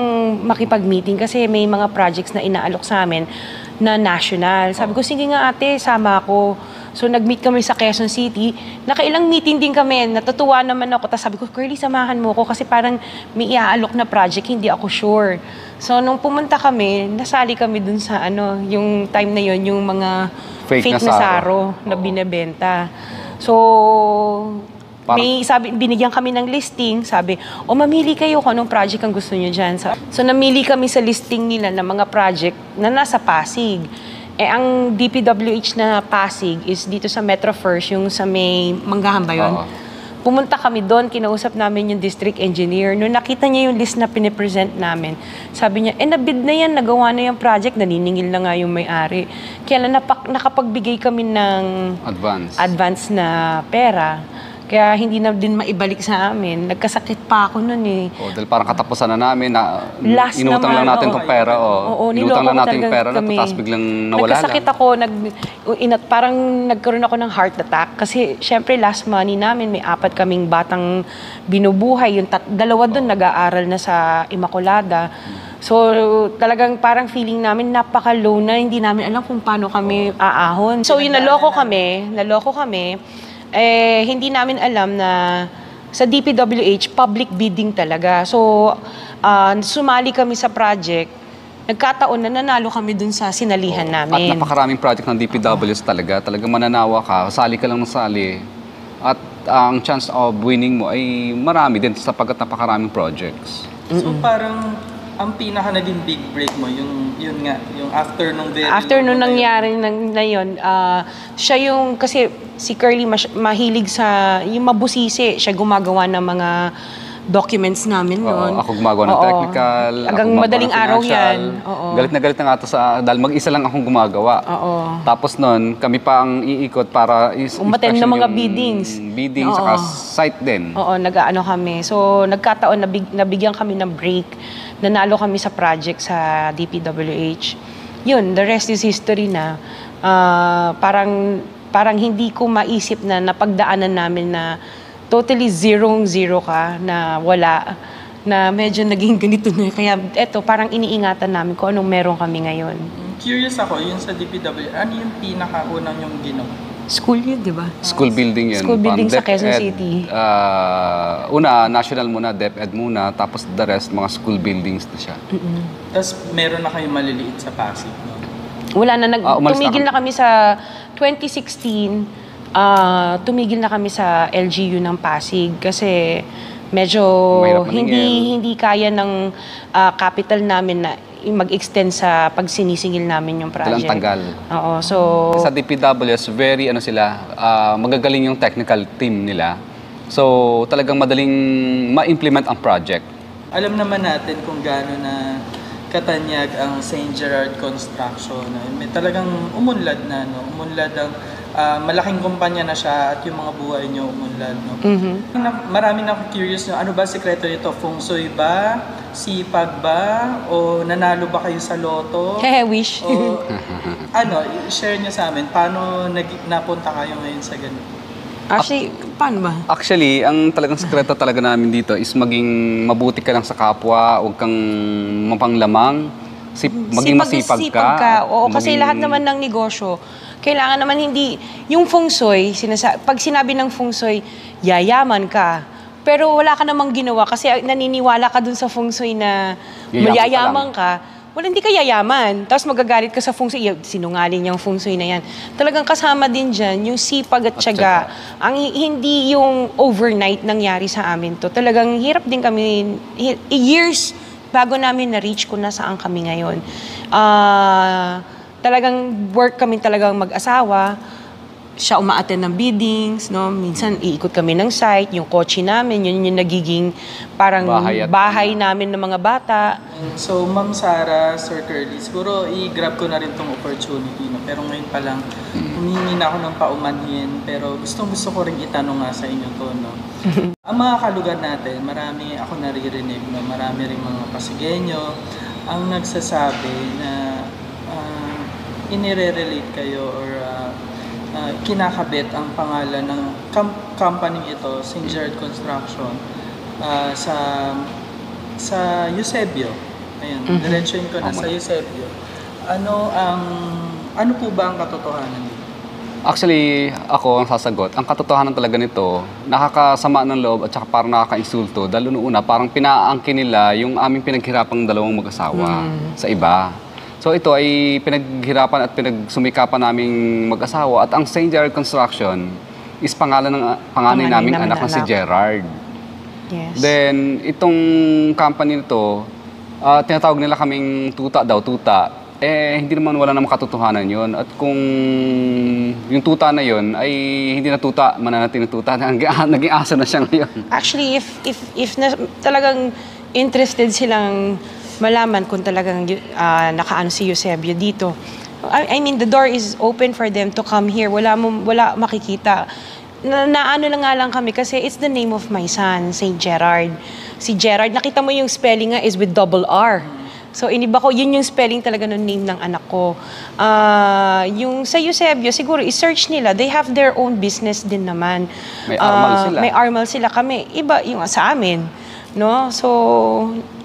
makipag-meeting kasi may mga projects na inaalok sa amin na national. Sabi ko, sige nga ate, sama ako. So, nag-meet kami sa Quezon City. Nakailang meeting din kami. Natutuwa naman ako. Tapos sabi ko, Curly, samahan mo ako kasi parang may iaalok na project, hindi ako sure. So, nung pumunta kami, nasali kami dun sa yung time na yon yung mga fake na saro na binebenta. So, binigyan kami ng listing. Sabi, mamili kayo kung anong project ang gusto nyo dyan. So, namili kami sa listing nila ng mga project na nasa Pasig. Ang DPWH na Pasig is dito sa Metro First, yung sa may Manggahan ba yun? Pumunta kami doon, kinausap namin yung district engineer. Noong nakita niya yung list na pinipresent namin, sabi niya, nabid na yan, nagawa na yung project, naniningil na nga yung may-ari. Kaya nakapagbigay kami ng advance na pera. Kaya hindi na din maibalik sa amin. Nagkasakit pa ako nun eh. Dahil parang katapusan na namin na naman, inutang lang natin itong pera. Inutang lang natin yung pera na ito, tapos biglang nawala nagkasakit ako, parang nagkaroon ako ng heart attack. Kasi syempre last money namin, may 4 kaming batang binubuhay. Yung 2 doon nag-aaral na sa Immaculada. So talagang parang feeling namin napaka-low na, hindi namin alam kung paano kami aahon. So yung naloko kami, hindi namin alam na sa DPWH, public bidding talaga. So, sumali kami sa project. Nagkataon na nanalo kami dun sa sinalihan namin. At napakaraming project ng DPWH talaga. Talagang mananawa ka, sali ka lang ng sali. At ang chance of winning mo ay marami din sapagkat napakaraming projects. So, parang ang pinaka naging big break mo, yung after nung nangyari na yun, siya yung, kasi si Curly mahilig sa, yung mabusisi, siya gumagawa ng mga documents namin noon. Ako gumagawa ng technical. Hanggang madaling araw yan. Galit na galit na nga ito dahil mag-isa lang akong gumagawa. Tapos noon, kami pa ang iikot para umattend ng mga biddings. Bidding, saka site din. Nag-aano kami. So, nagkataon, nabigyan kami ng break. Nanalo kami sa project sa DPWH. Yun, the rest is history na. Parang hindi ko maisip na napagdaanan namin na totally zero ka, na wala, na medyo naging ganito na. Kaya eto, parang iniingatan namin kung anong meron kami ngayon. Curious ako, yun sa DPW, ano yung pinakaunang yung ginawa? School yun, di ba? School building yun. School building sa Quezon City. Una, national muna, DepEd muna, tapos the rest, mga school buildings na siya. Tapos meron na kayong maliliit sa Pasig, no? Wala na, Umalis tumigil na kami sa 2016, tumigil na kami sa LGU ng Pasig kasi medyo Mahirap maningil. hindi kaya ng capital namin na mag-extend sa pagsinisingil namin yung project. Talang tagal. Oo, so Sa DPWS, very magagaling yung technical team nila. So, talagang madaling ma-implement ang project. Alam naman natin kung gaano na katanyag ang St. Gerard Construction. May talagang umunlad na, no? Umunlad ang malaking kumpanya na siya at yung mga buhay niyo umunlad, no? Marami na curious, no? Ano ba sikreto nito? Feng Shui ba? Sipag ba? O nanalo ba kayo sa loto? wish. O share niyo sa amin, paano napunta kayo ngayon sa ganito? Actually, paano ba? Actually, ang talagang sekreto talaga namin dito is maging mabuti ka lang sa kapwa, huwag kang mapanglamang, maging masipag ka. Oo, kasi lahat naman ng negosyo, kailangan naman hindi, yung feng shui, pag sinabi ng feng shui, yayaman ka. Pero wala ka namang ginawa kasi naniniwala ka dun sa feng shui na mayayaman ka. Wala, hindi ka yayaman. Tapos magagalit ka sa feng shui. Sinungaling yung feng shui na yan. Talagang kasama din dyan yung sipag at tiyaga. Ang hindi yung overnight nangyari sa amin to. Talagang hirap din kami. Years bago namin na-reach kung nasaan kami ngayon. Talagang work kami talagang mag-asawa. Siya umaattend ng biddings, no? Minsan iikot kami ng site, yung kotse namin, yun yung nagiging parang bahay namin ng mga bata. So, Ma'am Sara, Sir Curly, siguro i-grab ko na rin tong opportunity, no? Pero ngayon pa lang, humingi na ako ng paumanhin, pero gustong-gusto ko rin itanong nga sa inyo to, no? Ang mga kalugar natin, marami ako naririnig, no? Marami rin mga Pasigueño ang nagsasabi na inire-relate kayo or kinakabit ang pangalan ng company ito, St. Gerard Construction, sa Eusebio. Ayan, diretsuin ko na sa Eusebio. Ano po ba ang katotohanan dito? Actually, ako ang sasagot. Ang katotohanan talaga nito, nakakasama ng loob at saka parang nakaka-insulto. Dahil noong una, parang pinaangkin nila yung aming pinaghirapang dalawang mag-asawa sa iba. So ito ay pinaghirapan at pinagsumikapan naming mag-asawa at ang St. Gerard Construction is pangalan ng panganay naming anak na si Gerard. Yes. Then itong company nito, tinatawag nila kaming tuta. Hindi naman wala namang katotohanan yun. At kung yung tuta na yun ay hindi na tuta, mananating na tuta, naging aso na siya ngayon. Actually, if talagang interested silang malaman kung talagang nakaano si Eusebio dito. I mean, the door is open for them to come here. Wala makikita. Naano lang nga lang kami kasi it's the name of my son, St. Gerard. Si Gerard, nakita mo yung spelling nga is with double R. So, iniba ko, yun yung spelling talaga ng name ng anak ko. Yung sa Eusebio, siguro, i-search nila. They have their own business din naman. May armal sila. May armal sila. Kami, iba yung sa amin. No? So,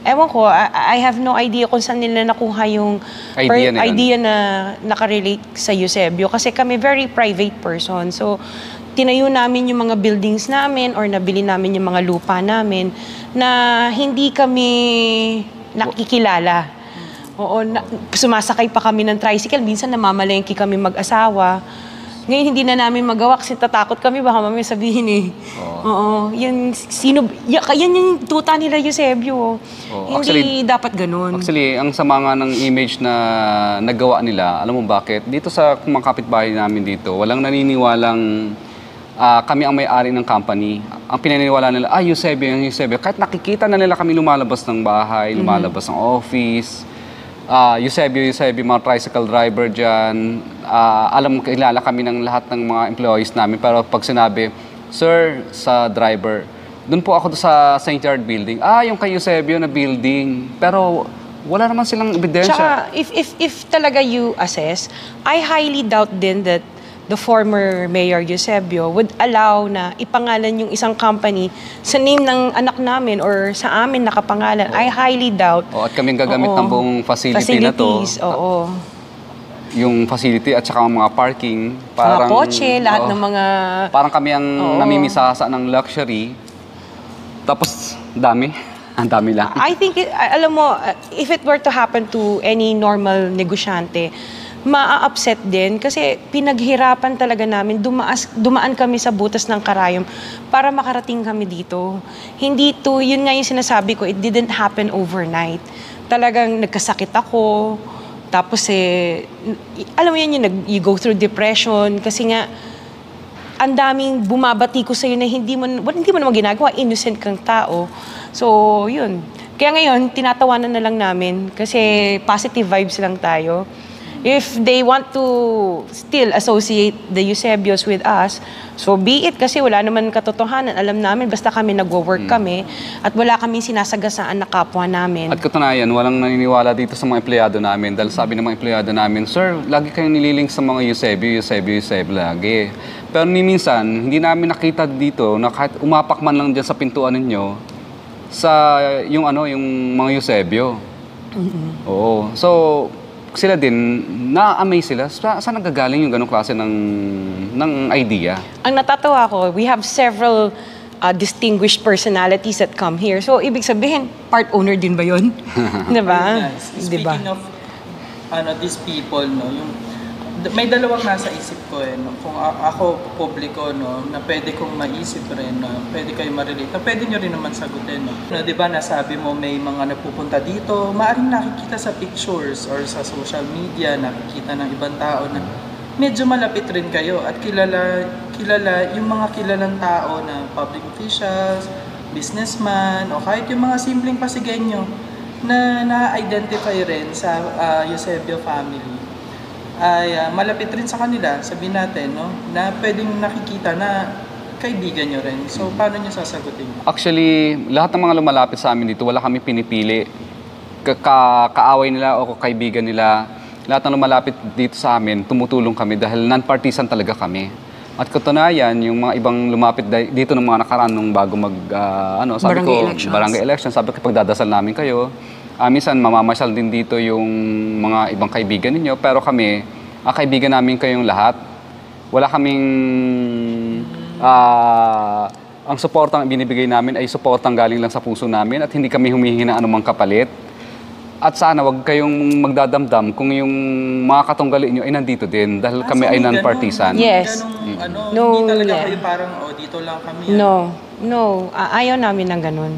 ewan ko, I have no idea kung saan nila nakuha yung idea na nakarelate sa Eusebio. Kasi kami very private person. So, tinayo namin yung mga buildings namin or nabili namin yung mga lupa namin na hindi kami nakikilala. Oo, sumasakay pa kami ng tricycle. Minsan namamalengke kami mag-asawa. Ngayon, hindi na namin magawa kasi tatakot kami. Baka mamaya sabihin eh. Oo. Yan yung tuta nila, Eusebio. Hindi dapat ganun. Actually, ang sama nga ng image na nagawa nila, alam mo bakit? Dito sa mga kapitbahay namin dito, walang naniniwalang kami ang may-ari ng company. Ang pinaniniwala nila, Eusebio. Kahit nakikita na nila kami lumalabas ng bahay, lumalabas ng office, Eusebio, mga tricycle driver dyan. Kilala kami ng lahat ng mga employees namin. Pero pag sinabi, sir, sa driver, doon po ako sa St. Gerard building. Yung kay Eusebio na building. Pero wala naman silang ebidensya. Tsaka, if talaga you assess, I highly doubt din that the former Mayor Eusebio would allow na ipangalan yung isang company sa name ng anak namin or sa amin nakapangalan. I highly doubt. At kaming gagamit ng buong facility na to. Oo. Yung facility at saka mga parking. Mga kotse, lahat ng mga... Parang kami ang namimisasa ng luxury. Tapos, dami. Ang dami lang. I think, alam mo, if it were to happen to any normal negosyante, maa-upset din kasi pinaghirapan talaga namin, dumaan kami sa butas ng karayom para makarating kami dito. Hindi to, yun nga yung sinasabi ko, it didn't happen overnight. Talagang nagkasakit ako, tapos alam mo yan, you go through depression kasi nga, ang daming bumabati ko sa'yo na hindi mo naman ginagawa, innocent kang tao. So, yun. Kaya ngayon, tinatawanan na lang namin kasi positive vibes lang tayo. If they want to still associate the Eusebios with us, so be it kasi wala naman katotohanan. Alam namin, basta kami nagwo-work kami at wala kaming sinasagasaan na kapwa namin. At katunayan, walang naniniwala dito sa mga empleyado namin dahil sabi ng mga empleyado namin, "Sir, lagi kayong nililink sa mga Eusebio lagi." Pero ni minsan, hindi namin nakita dito na kahit umapak man lang dyan sa pintuan ninyo sa yung mga Eusebio. Oo. So, sila din, na-amaze sila. Saan nagagaling yung ganong klase ng idea? Ang natatawa ko, we have several distinguished personalities that come here. So, ibig sabihin, part owner din ba yun? Diba? Speaking of these people, no, may dalawang nasa isip ko no? Kung ako publiko, no, na pwede kong maisip rin, no, pwede kayo ma-relate, na pwede nyo rin naman sagutin. No? No, diba nasabi mo may mga napupunta dito, maaaring nakikita sa pictures or sa social media, nakikita ng ibang tao na medyo malapit rin kayo at kilala yung mga kilalang tao na public officials, businessman, o kahit yung mga simpleng Pasigueño na na-identify rin sa Eusebio family ay malapit rin sa kanila, sabihin natin, no, na pwedeng nakikita na kaibigan nyo rin. So, paano nyo sasagutin? Actually, lahat ng mga lumalapit sa amin dito, wala kami pinipili. Kaaway nila o kaibigan nila, lahat ng lumalapit dito sa amin, tumutulong kami dahil non-partisan talaga kami. At katunayan, yung mga ibang lumapit dito ng mga nakaraan nung bago sabi barangay elections, sabi ko, pagdadasal namin kayo. Minsan, mamamasyal din dito yung mga ibang kaibigan ninyo, pero kami, kaibigan namin kayong lahat. Wala kaming, ang suportang binibigay namin ay suportang galing lang sa puso namin at hindi kami humihingi ng anumang kapalit. At sana wag kayong magdadamdam kung yung mga katunggali nyo ay nandito din dahil kami ay non-partisan. Yes. Hindi talaga kayo parang, dito lang kami. No. Ayaw namin ng ganun.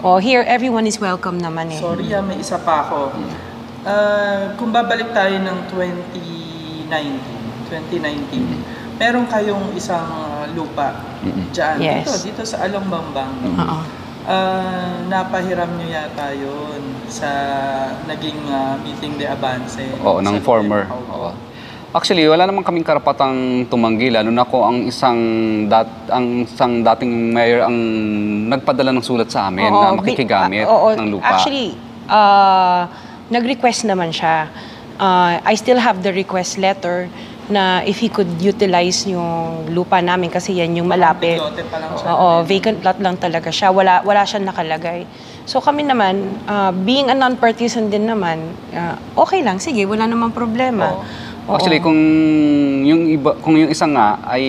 Here, everyone is welcome naman eh. Sorry, may isa pa ako. Kung babalik tayo ng 2019, meron kayong isang lupa dyan. Yes. Dito sa Along Bambang. Napahiram nyo yata yun sa naging meeting de Avance. Oo, ng former. Actually, wala namang kaming karapatang tumanggi, lalo na ko ang isang dating mayor ang nagpadala ng sulat sa amin na makikigamit ng lupa. Actually, nag-request naman siya. I still have the request letter na if he could utilize yung lupa namin kasi yan yung malapit. Vacant lot lang talaga siya. Wala siyang nakalagay. So kami naman, being a non-partisan din naman, okay lang, sige, wala namang problema. Actually, kung yung isang nga ay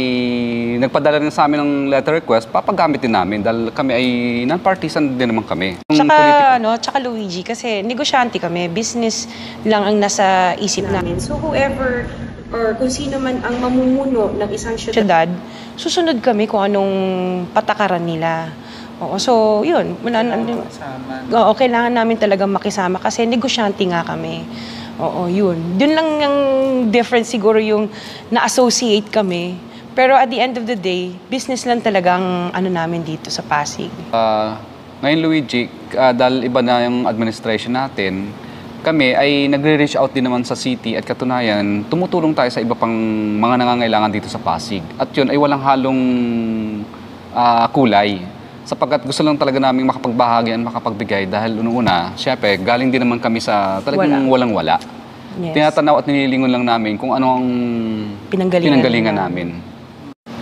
nagpadala rin sa amin ng letter request, papagamit din namin dahil kami ay non-partisan din naman kami. Tsaka Luigi, kasi negosyante kami, business lang ang nasa isip namin. So whoever or kung sino man ang mamumuno ng isang syudad, susunod kami kung anong patakaran nila. So yun, kailangan namin talagang makisama kasi negosyante nga kami. Yun. Doon lang yung difference siguro yung na-associate kami. Pero at the end of the day, business lang talagang namin dito sa Pasig. Ngayon, Luigi, dahil iba na yung administration natin, kami ay nagre-reach out din naman sa city at katunayan, tumutulong tayo sa iba pang mga nangangailangan dito sa Pasig. At yun ay walang halong kulay. Sapagkat gusto lang talaga namin makapagbahagi at makapagbigay dahil una, syempre, galing din naman kami sa talagang walang-wala. Yes. Tinatanaw at nililingon lang namin kung ano ang pinanggalingan namin.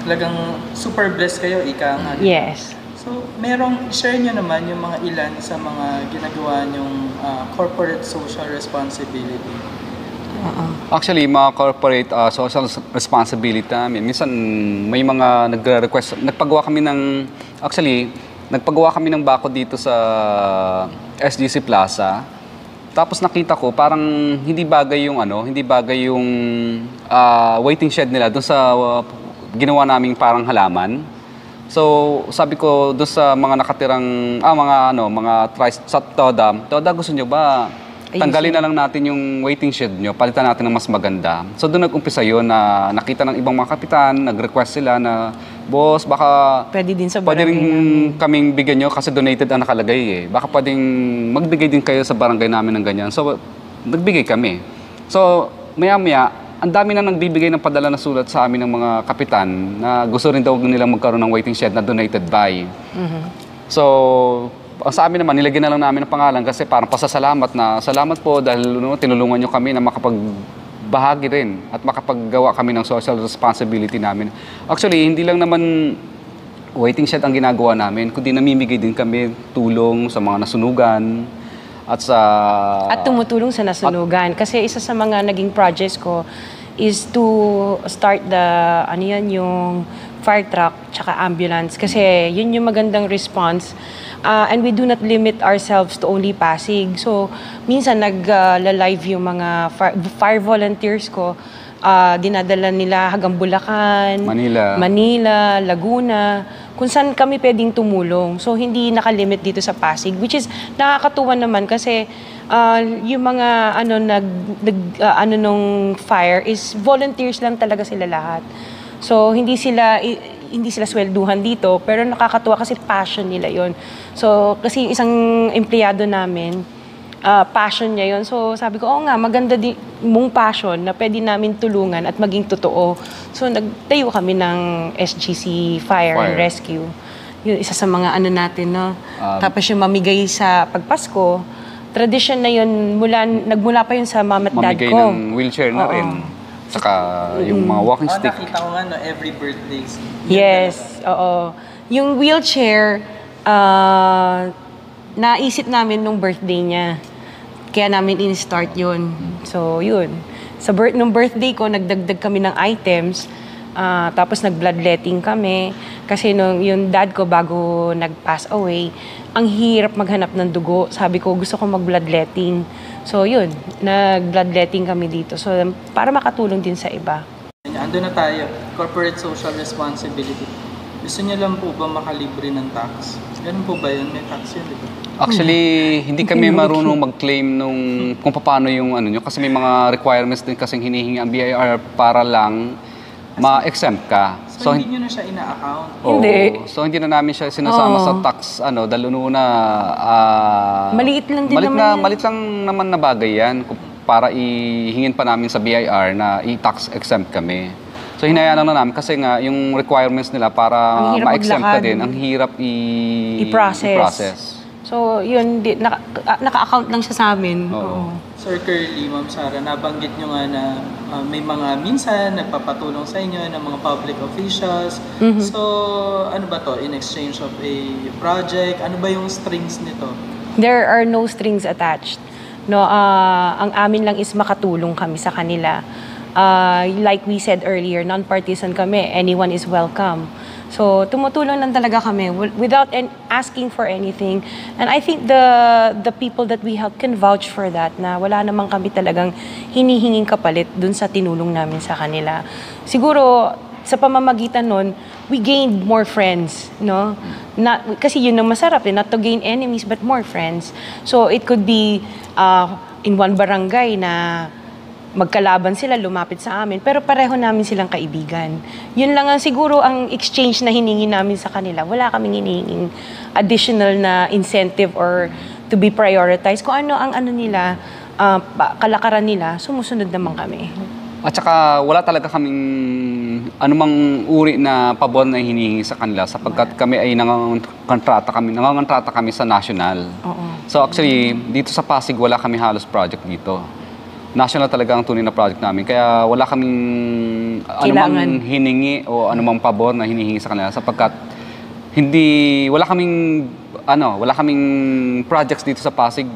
Talagang super blessed kayo, ika nga. Yes. So, share nyo naman yung mga ilan sa mga ginagawa nyong corporate social responsibility. Actually, mga corporate social responsibility namin, minsan may mga nagre-request. Nagpagawa kami ng bako dito sa SGC Plaza. Tapos nakita ko parang hindi bagay yung waiting shed nila doon sa ginawa naming parang halaman. So, sabi ko doon sa mga nakatirang mga sa Toda, gusto nyo ba tanggalin na lang natin yung waiting shed nyo, palitan natin ng mas maganda. So doon nag-umpisa yun na nakita ng ibang mga kapitan, nag-request sila na, boss, baka Pwede din sa pwede barangay rin namin. kaming bigyan nyo kasi donated ang nakalagay eh. Baka pwedeng magbigay din kayo sa barangay namin ng ganyan. So, nagbigay kami. So, maya-maya, ang dami na nagbibigay ng padala na sulat sa amin ng mga kapitan na gusto rin daw nilang magkaroon ng waiting shed na donated by. So, sa amin naman, nilagyan na lang namin ang pangalan kasi parang pasasalamat na salamat po dahil tinulungan nyo kami na makapagbahagi rin at makapaggawa kami ng social responsibility namin. Actually, hindi lang naman waiting shed ang ginagawa namin, kundi namimigay din kami tulong sa mga nasunugan at sa... At tumutulong sa nasunugan. Kasi isa sa mga naging projects ko is to start yung fire truck tsaka ambulance. Kasi yun yung magandang response. And we do not limit ourselves to only Pasig. So, minsan nag-live yung mga fire volunteers ko. Dinadala nila hanggang Bulacan, Manila, Laguna, kung saan kami pwedeng tumulong. So, hindi nakalimit dito sa Pasig, which is nakakatuwa naman kasi yung mga nung fire is volunteers lang talaga sila lahat. So, hindi sila swelduhan dito, pero nakakatuwa kasi passion nila yon. So, kasi isang empleyado namin, passion niya yon. So, sabi ko, oo nga, maganda din mong passion na pwede namin tulungan at maging totoo. So, nagtayo kami ng SGC Fire and Rescue. Yun, isa sa mga natin, no? Tapos yung mamigay sa pagpasko, tradition na yun, nagmula pa yun sa mama at dad ko. Mamigay ng wheelchair na rin. Saka yung mga walking stick. Nakita ko nga every birthdays. Yes, oo. Yung wheelchair, naisip namin nung birthday niya. Kaya namin in-start yun. So, yun. Nung birthday ko, nagdagdag kami ng items. Tapos nag-bloodletting kami. Kasi yung dad ko bago nag-pass away, ang hirap maghanap ng dugo. Sabi ko, gusto ko mag-bloodletting. So, yun. Nag-bloodletting kami dito. So, para makatulong din sa iba. Ando na tayo. Corporate social responsibility. Gusto niyo lang po ba makalibre ng tax? Ganun po ba yun? May tax yun, di ba? Actually, hindi kami marunong mag-claim kung paano yung nyo. Kasi may mga requirements din kasing hinihingi ang BIR para lang ma-exempt ka. So, hindi nyo na siya ina-account? Hindi. So, hindi na namin siya sinasama sa tax, dahil una, maliit lang din naman yan. Maliit lang naman na bagay yan para ihingin pa namin sa BIR na i-tax exempt kami. So, hinayaan lang na namin kasi nga yung requirements nila para ma-exempt ka din, ang hirap i-process. So, yun, naka-account lang siya sa amin. Oo. Sir Curly, Ma'am Sara, nabanggit nyo nga na may mga minsan nagpapatulong sa inyo ng mga public officials. So, ano ba to? In exchange of a project? Ano ba yung strings nito? There are no strings attached. No, ang amin lang is makatulong kami sa kanila. Like we said earlier, non-partisan kami. Anyone is welcome. So, tumutulong lang talaga kami without asking for anything. And I think the people that we help can vouch for that, na wala naman kami talagang hinihinging kapalit dun sa tinulong namin sa kanila. Siguro, sa pamamagitan nun, we gained more friends, no? Kasi yun ang masarap, not to gain enemies, but more friends. So, it could be in one barangay na magkalaban sila, lumapit sa amin, pero pareho namin silang kaibigan. Yun lang siguro ang exchange na hiningi namin sa kanila. Wala kaming hininging additional na incentive or to be prioritized. Kung ano ang nila, kalakaran nila, sumusunod naman kami. At saka wala talaga kaming anumang uri na pabor na hinihingi sa kanila sapagkat kami ay nangangontrata kami sa national. So actually, dito sa Pasig, wala kami halos project dito. National talaga ang tunay na project namin. Kaya wala kaming anumang hiningi o anumang pabor na hinihingi sa kanila sapagkat wala kaming projects dito sa Pasig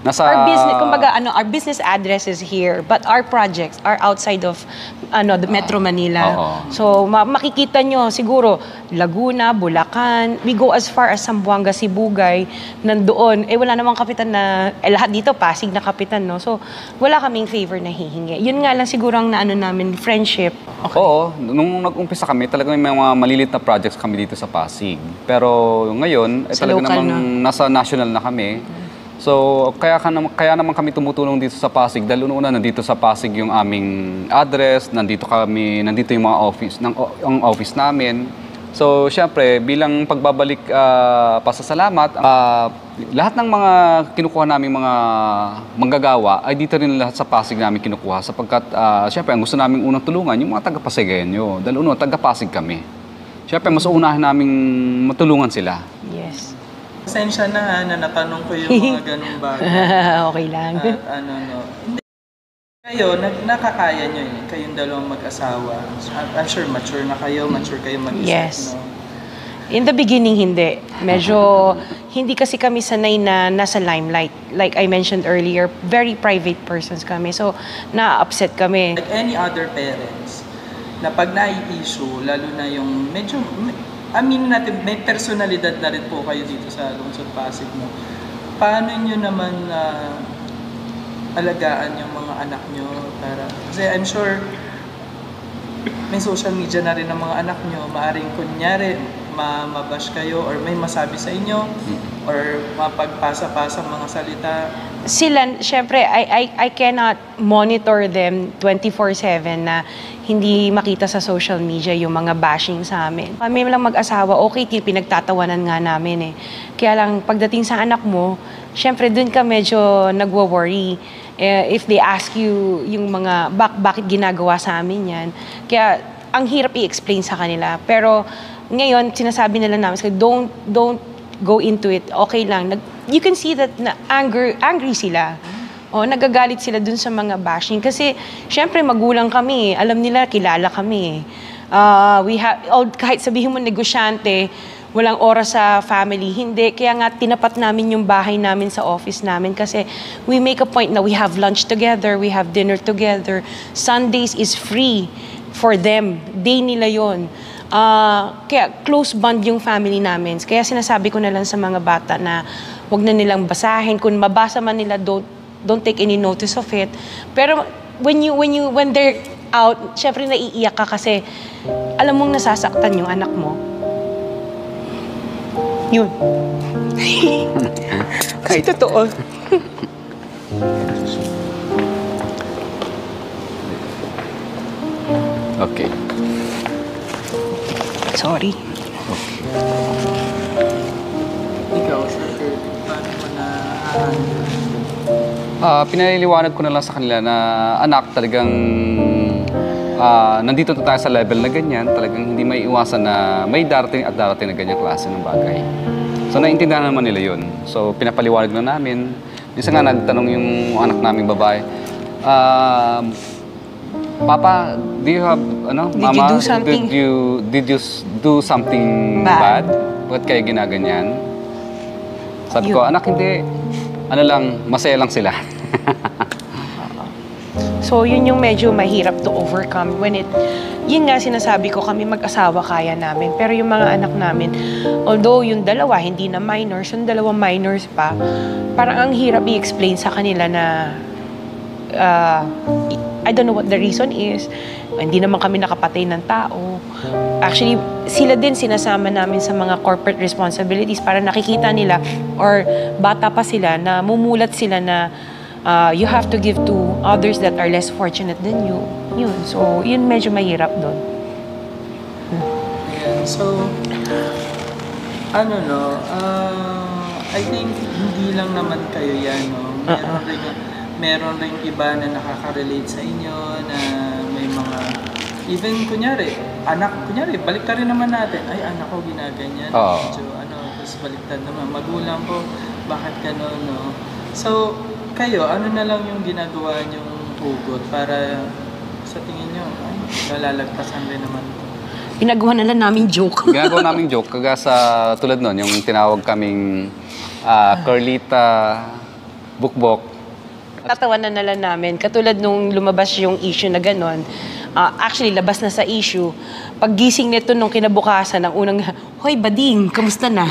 Our business, kumbaga, our business address is here, but our projects are outside of the Metro Manila. So makikita nyo siguro Laguna, Bulacan, we go as far as Zamboanga, Sibugay, nandoon. Wala namang kapitan na, lahat dito Pasig na kapitan, no? So wala kaming favor na hihingi. Yun nga lang siguro ang naano namin, friendship. Okay. Oo, nung nag-umpisa kami, talagang may mga malilit na projects kami dito sa Pasig. Pero ngayon, talaga namang nasa national na kami. So, kaya naman kami tumutulong dito sa Pasig dahil una nandito sa Pasig yung aming address, nandito yung mga ang office namin. So, syempre, bilang pagbabalik pasasalamat, lahat ng mga kinukuha naming mga manggagawa ay dito rin lahat sa Pasig namin kinukuha sapagkat, syempre, ang gusto naming unang tulungan yung mga taga-Pasigenyo dahil taga-Pasig kami. Syempre, mas unahin naming matulungan sila. Yes. Pasensya na natanong ko yung mga ganung bagay. Okay lang. Hindi. Kayo, nakakaya nyo kayong dalawang mag-asawa. I'm sure mature na kayo, mature kayo mag-isip, yes. no? In the beginning, hindi. Medyo, hindi kasi kami sanay na nasa limelight. Like I mentioned earlier, very private persons kami. So, na-upset kami. Like any other parents, na pag nai-issue, lalo na yung medyo, aminin natin, may personalidad na rin po kayo dito sa Lungsod Pasig, no? Paano nyo naman alagaan yung mga anak nyo? Kasi I'm sure may social media na rin ng mga anak nyo. Maaring kunyari, mabash kayo or may masabi sa inyo or mapagpasa-pasa mga salita. Sila, syempre, I cannot monitor them 24/7 na hindi makita sa social media yung mga bashing sa amin. Kami lang mag-asawa, okay, pinagtatawanan nga namin eh. Kaya lang, pagdating sa anak mo, syempre, dun ka medyo nagwo-worry. If they ask you yung mga, bakit ginagawa sa amin yan? Kaya, ang hirap i-explain sa kanila. Pero, ngayon, sinasabi nila namin, don't go into it. Okay lang. You can see that na angry sila. Nagagalit sila dun sa mga bashing. Kasi, syempre, magulang kami. Alam nila, kilala kami. Kahit sabihin mo negosyante, walang oras sa family. Hindi. Kaya nga, tinapat namin yung bahay namin sa office namin. Kasi, we make a point na we have lunch together, we have dinner together. Sundays is free for them. Day nila yon. Kaya close bond yung family namin. Kaya sinasabi ko na lang sa mga bata na wag na nilang basahin. Kung mabasa man nila, don't take any notice of it. Pero when they're out, syempre naiiyak ka kasi alam mong nasasaktan yung anak mo. Yun. Kasi totoo. Okay. Sorry. Ikaw, Sir Kirby, paano mo Pinaliliwanag ko na lang sa kanila na anak, talagang nandito na tayo sa level na ganyan, talagang hindi may iwasan na may darating at darating na ganyang klase ng bagay. So, naiintindihan naman nila yun. So, pinapaliwanag na namin. Isa nga nagtanong yung anak naming babae, Papa, do you have, Mama, you do something? Did you do something bad? Ba't kayo ginaganyan? Sabi ko, anak, hindi. Masaya lang sila. So, yun yung medyo mahirap to overcome yun nga sinasabi ko, kami mag-asawa kaya namin. Pero yung mga anak namin, although yung dalawa hindi na minors, yung dalawang minors pa, parang ang hirap i-explain sa kanila na I don't know what the reason is. Hindi naman kami nakapatay ng tao. Actually, sila din sinasama namin sa mga corporate responsibilities para nakikita nila or bata pa sila na mumulat sila na you have to give to others that are less fortunate than you. Yun. So, yun medyo mahirap doon. So, I think hindi lang naman kayo yan, no? Meron rin iba na nakaka-relate sa inyo na may mga, even kunyari, balik rin naman natin, ay anak ko ginaganyan, tapos baliktad naman, magulang ko, bakit gano'n, no? So, kayo, ano na lang yung ginagawa niyong hugot para sa tingin niyo, nalalagpasan rin naman ito? Ginagawa na lang namin joke. Ginagawa namin joke, kagaya sa tulad nun, yung tinawag kaming Carlita bukbok. Tatawanan na lang namin. Katulad nung lumabas yung issue na gano'n, actually, labas na sa issue. Paggising nito nung kinabukasan, ang unang, hoy, bading, kamusta na?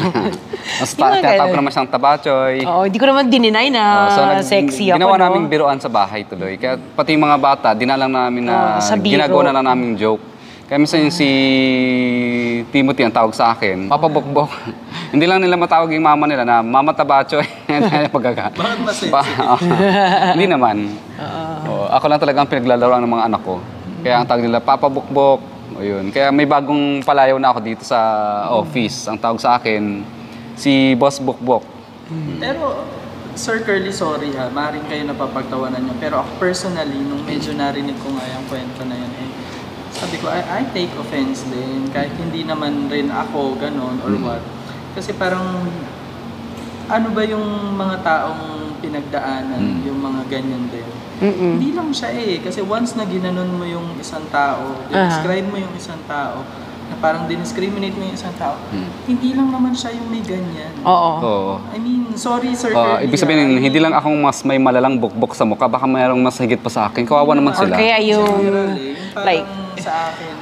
Mas Yung mga tinatawag ko ganun. naman siyang tabachoy. Oo, hindi ko naman dininay na sexy ako, Ginawa no? namin biruan sa bahay tuloy. Kaya pati yung mga bata, dinalang namin na sa biro. ginagawa na lang namin joke. Kaya minsan yung si Timothy ang tawag sa akin, Papa Bukbok. Hindi lang nila matawag yung mama nila na Mama Tabachoy. Bakit mas sensitive? Hindi naman. Oo, ako lang talaga ang pinaglalaroan ng mga anak ko. Kaya ang tawag nila, Papa Bukbok. O yun. Kaya may bagong palayaw na ako dito sa office. Ang tawag sa akin, si Boss Bukbok. Pero, Sir Curly, sorry ha, maaaring kayo napapagtawanan niyo. Pero ako personally, nung medyo narinig ko nga yung kwento na yun, sabi ko, I take offense din. Kahit hindi naman rin ako ganon or what. Kasi parang, ano ba yung mga taong pinagdaanan, yung mga ganyan din. Hindi lang siya kasi once na ginanon mo yung isang tao, describe mo yung isang tao, na parang discriminate mo yung isang tao, hindi lang naman siya yung may ganyan. Oo. I mean, sorry Sir Curly. Ibig sabihin, hindi lang akong mas may malalang bukbok sa mukha, baka mayroong mas higit pa sa akin. Kawawa naman Or sila. kaya yung, General, yung parang like, sa akin,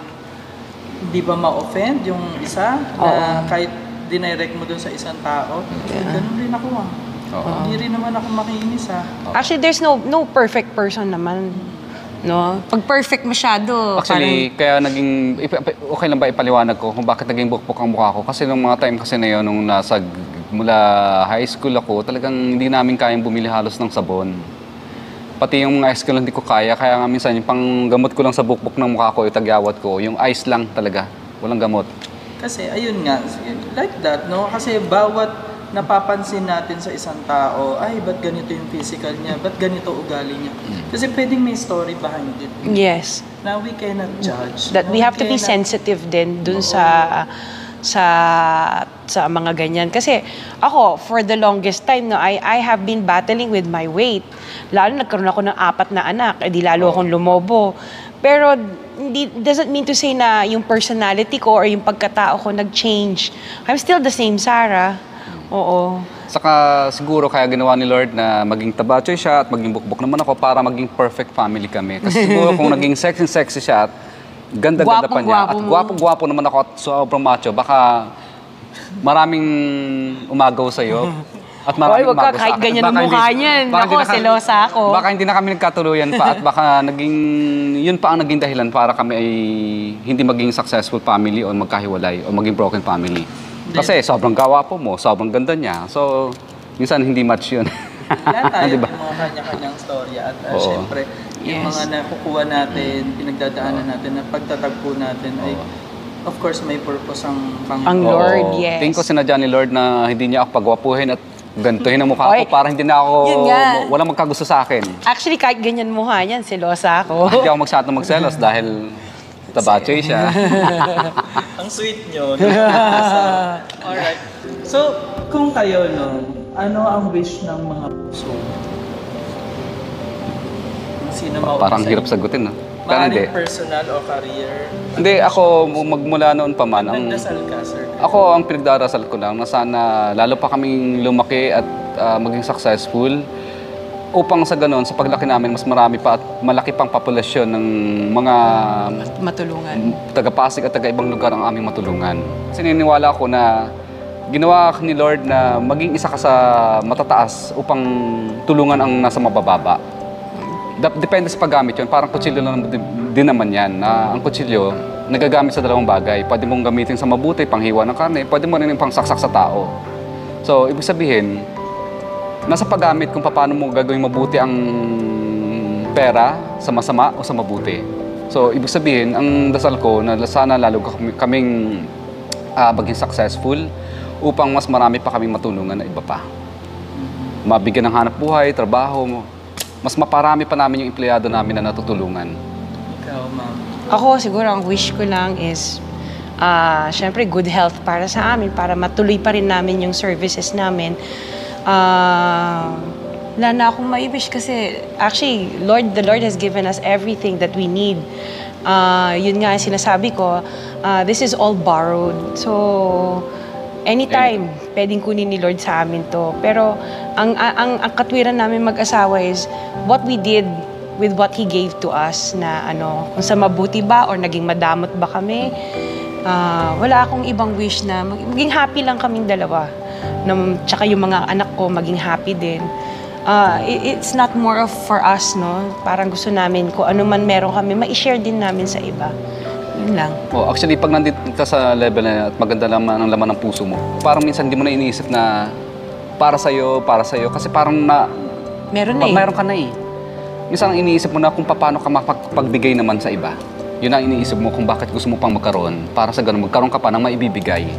hindi ba ma-offend yung isa na kahit dinirect mo dun sa isang tao, ganun rin ako Hindi rin naman ako makinis actually, there's no perfect person naman. No? Pag perfect masyado, Actually, kaya naging, okay lang ba ipaliwanag ko kung bakit naging bukbok ang mukha ko? Kasi nung mga time kasi na yun, nung mula high school ako, talagang hindi namin kayang bumili halos ng sabon. Pati yung mga ice ko lang hindi ko kaya nga minsan yung panggamot ko lang sa bukbok ng mukha ko, yung tagyawat ko, yung ice lang talaga, walang gamot. Kasi ayun nga, like that, no? Kasi bawat napapansin natin sa isang tao, ay, ba't ganito yung physical niya? Ba't ganito ugali niya? Kasi pwedeng may story behind it. yes. Now, we cannot judge. That we have to be cannot- sensitive din dun sa mga ganyan. Kasi ako, for the longest time, no, I have been battling with my weight. Lalo nagkaroon ako ng 4 na anak, di lalo akong lumobo. Pero doesn't mean to say na yung personality ko or yung pagkatao ko nag-change. I'm still the same Sarah. Oo. Saka siguro kaya ginawa ni Lord na maging tabachoy siya at maging bukbok naman ako para maging perfect family kami. Kasi siguro kung naging sexy siya at ganda-ganda pa niya at gwapong-gwapo naman ako at sobrang macho, baka maraming umagaw sa'yo. At maraming Wag ka, umagaw sa kahit akin. ganyan ang Baka mukha hindi- niyan. baka Ako, hindi na- selosa ako. Baka hindi na kami nagkatuluyan pa at baka yun pa ang naging dahilan para kami ay hindi maging successful family o magkahiwalay o maging broken family. Kasi sobrang gawapo mo, sobrang ganda niya. So, minsan hindi match yun. Lahat tayo Diba? may mga kanya-kanyang story at Oo. syempre, yung Yes. mga nakukuha natin, pinagdadaanan natin, na pagtatagpo natin ay of course may purpose ang Ang Panginoon. Lord, Oo. yes. Tingin ko sinadya ni Lord na hindi niya ako pagwapuhin at gantuhin ang mukha Oy, ko para hindi na ako, yun nga. walang magkagusto sa akin. Actually, kahit ganyan mukha niyan, selosa ako. Hindi ako masyadong magselos dahil tabachoy siya. Ang sweet nyo. Alright. So, kung kayo, no, ano ang wish ng mga puso? Sino mauna Parang sa'yo? hirap sagutin, no? Pero hindi. Maaaring personal o career? Hindi, ako magmula noon pa man. Nagdasal ka, sir. Ako, ang pinagdarasal ko lang na sana lalo pa kaming lumaki at maging successful upang sa ganon, sa paglaki namin, mas marami pa at malaki pang populasyon ng mga Matulungan. taga-Pasig at taga-ibang lugar ang aming matulungan. Kasi naniniwala ako na ginawa ni Lord na maging isa ka sa matataas upang tulungan ang nasa mabababa. Depende sa paggamit yun. Parang kutsilyo lang din naman yan. Na ang kutsilyo, nagagamit sa dalawang bagay. Pwede mong gamitin sa mabuti, panghiwa ng karne. Pwede mo rin pang saksak sa tao. So, ibig sabihin, nasa paggamit kung paano mo gagawin mabuti ang pera sa masama o sa mabuti. So, ibig sabihin, ang dasal ko na sana lalo kaming maging successful upang mas marami pa kaming matulungan na iba pa. Mabigyan ng hanap buhay, trabaho, mas maparami pa namin yung empleyado namin na natutulungan. Ikaw, ma'am. Ako, siguro, ang wish ko lang is, syempre, good health para sa amin, para matuloy pa rin namin yung services namin. Wala na akong mai-wish kasi, actually, the Lord has given us everything that we need. Yun nga, sinasabi ko, this is all borrowed. So, anytime, pwedeng kunin ni Lord sa amin to. Pero ang katwiran namin mag-asawa is what we did with what He gave to us na kung sa mabuti ba or naging madamot ba kami. Wala akong ibang wish na maging happy lang kaming dalawa. Tsaka yung mga anak ko maging happy din. It's not more of for us, no? Parang gusto namin kung ano man meron kami, ma-share din namin sa iba. Yun lang. Actually, pag nandito ka sa level na at maganda naman ang laman ng puso mo, parang minsan hindi mo na iniisip na para sa'yo. Kasi parang Meron na eh. Meron ka na eh. Minsan ang iniisip mo na kung paano ka mapagbigay naman sa iba. Yun ang iniisip mo kung bakit gusto mo pang magkaroon. Para sa ganun, magkaroon ka pa ng maibibigay.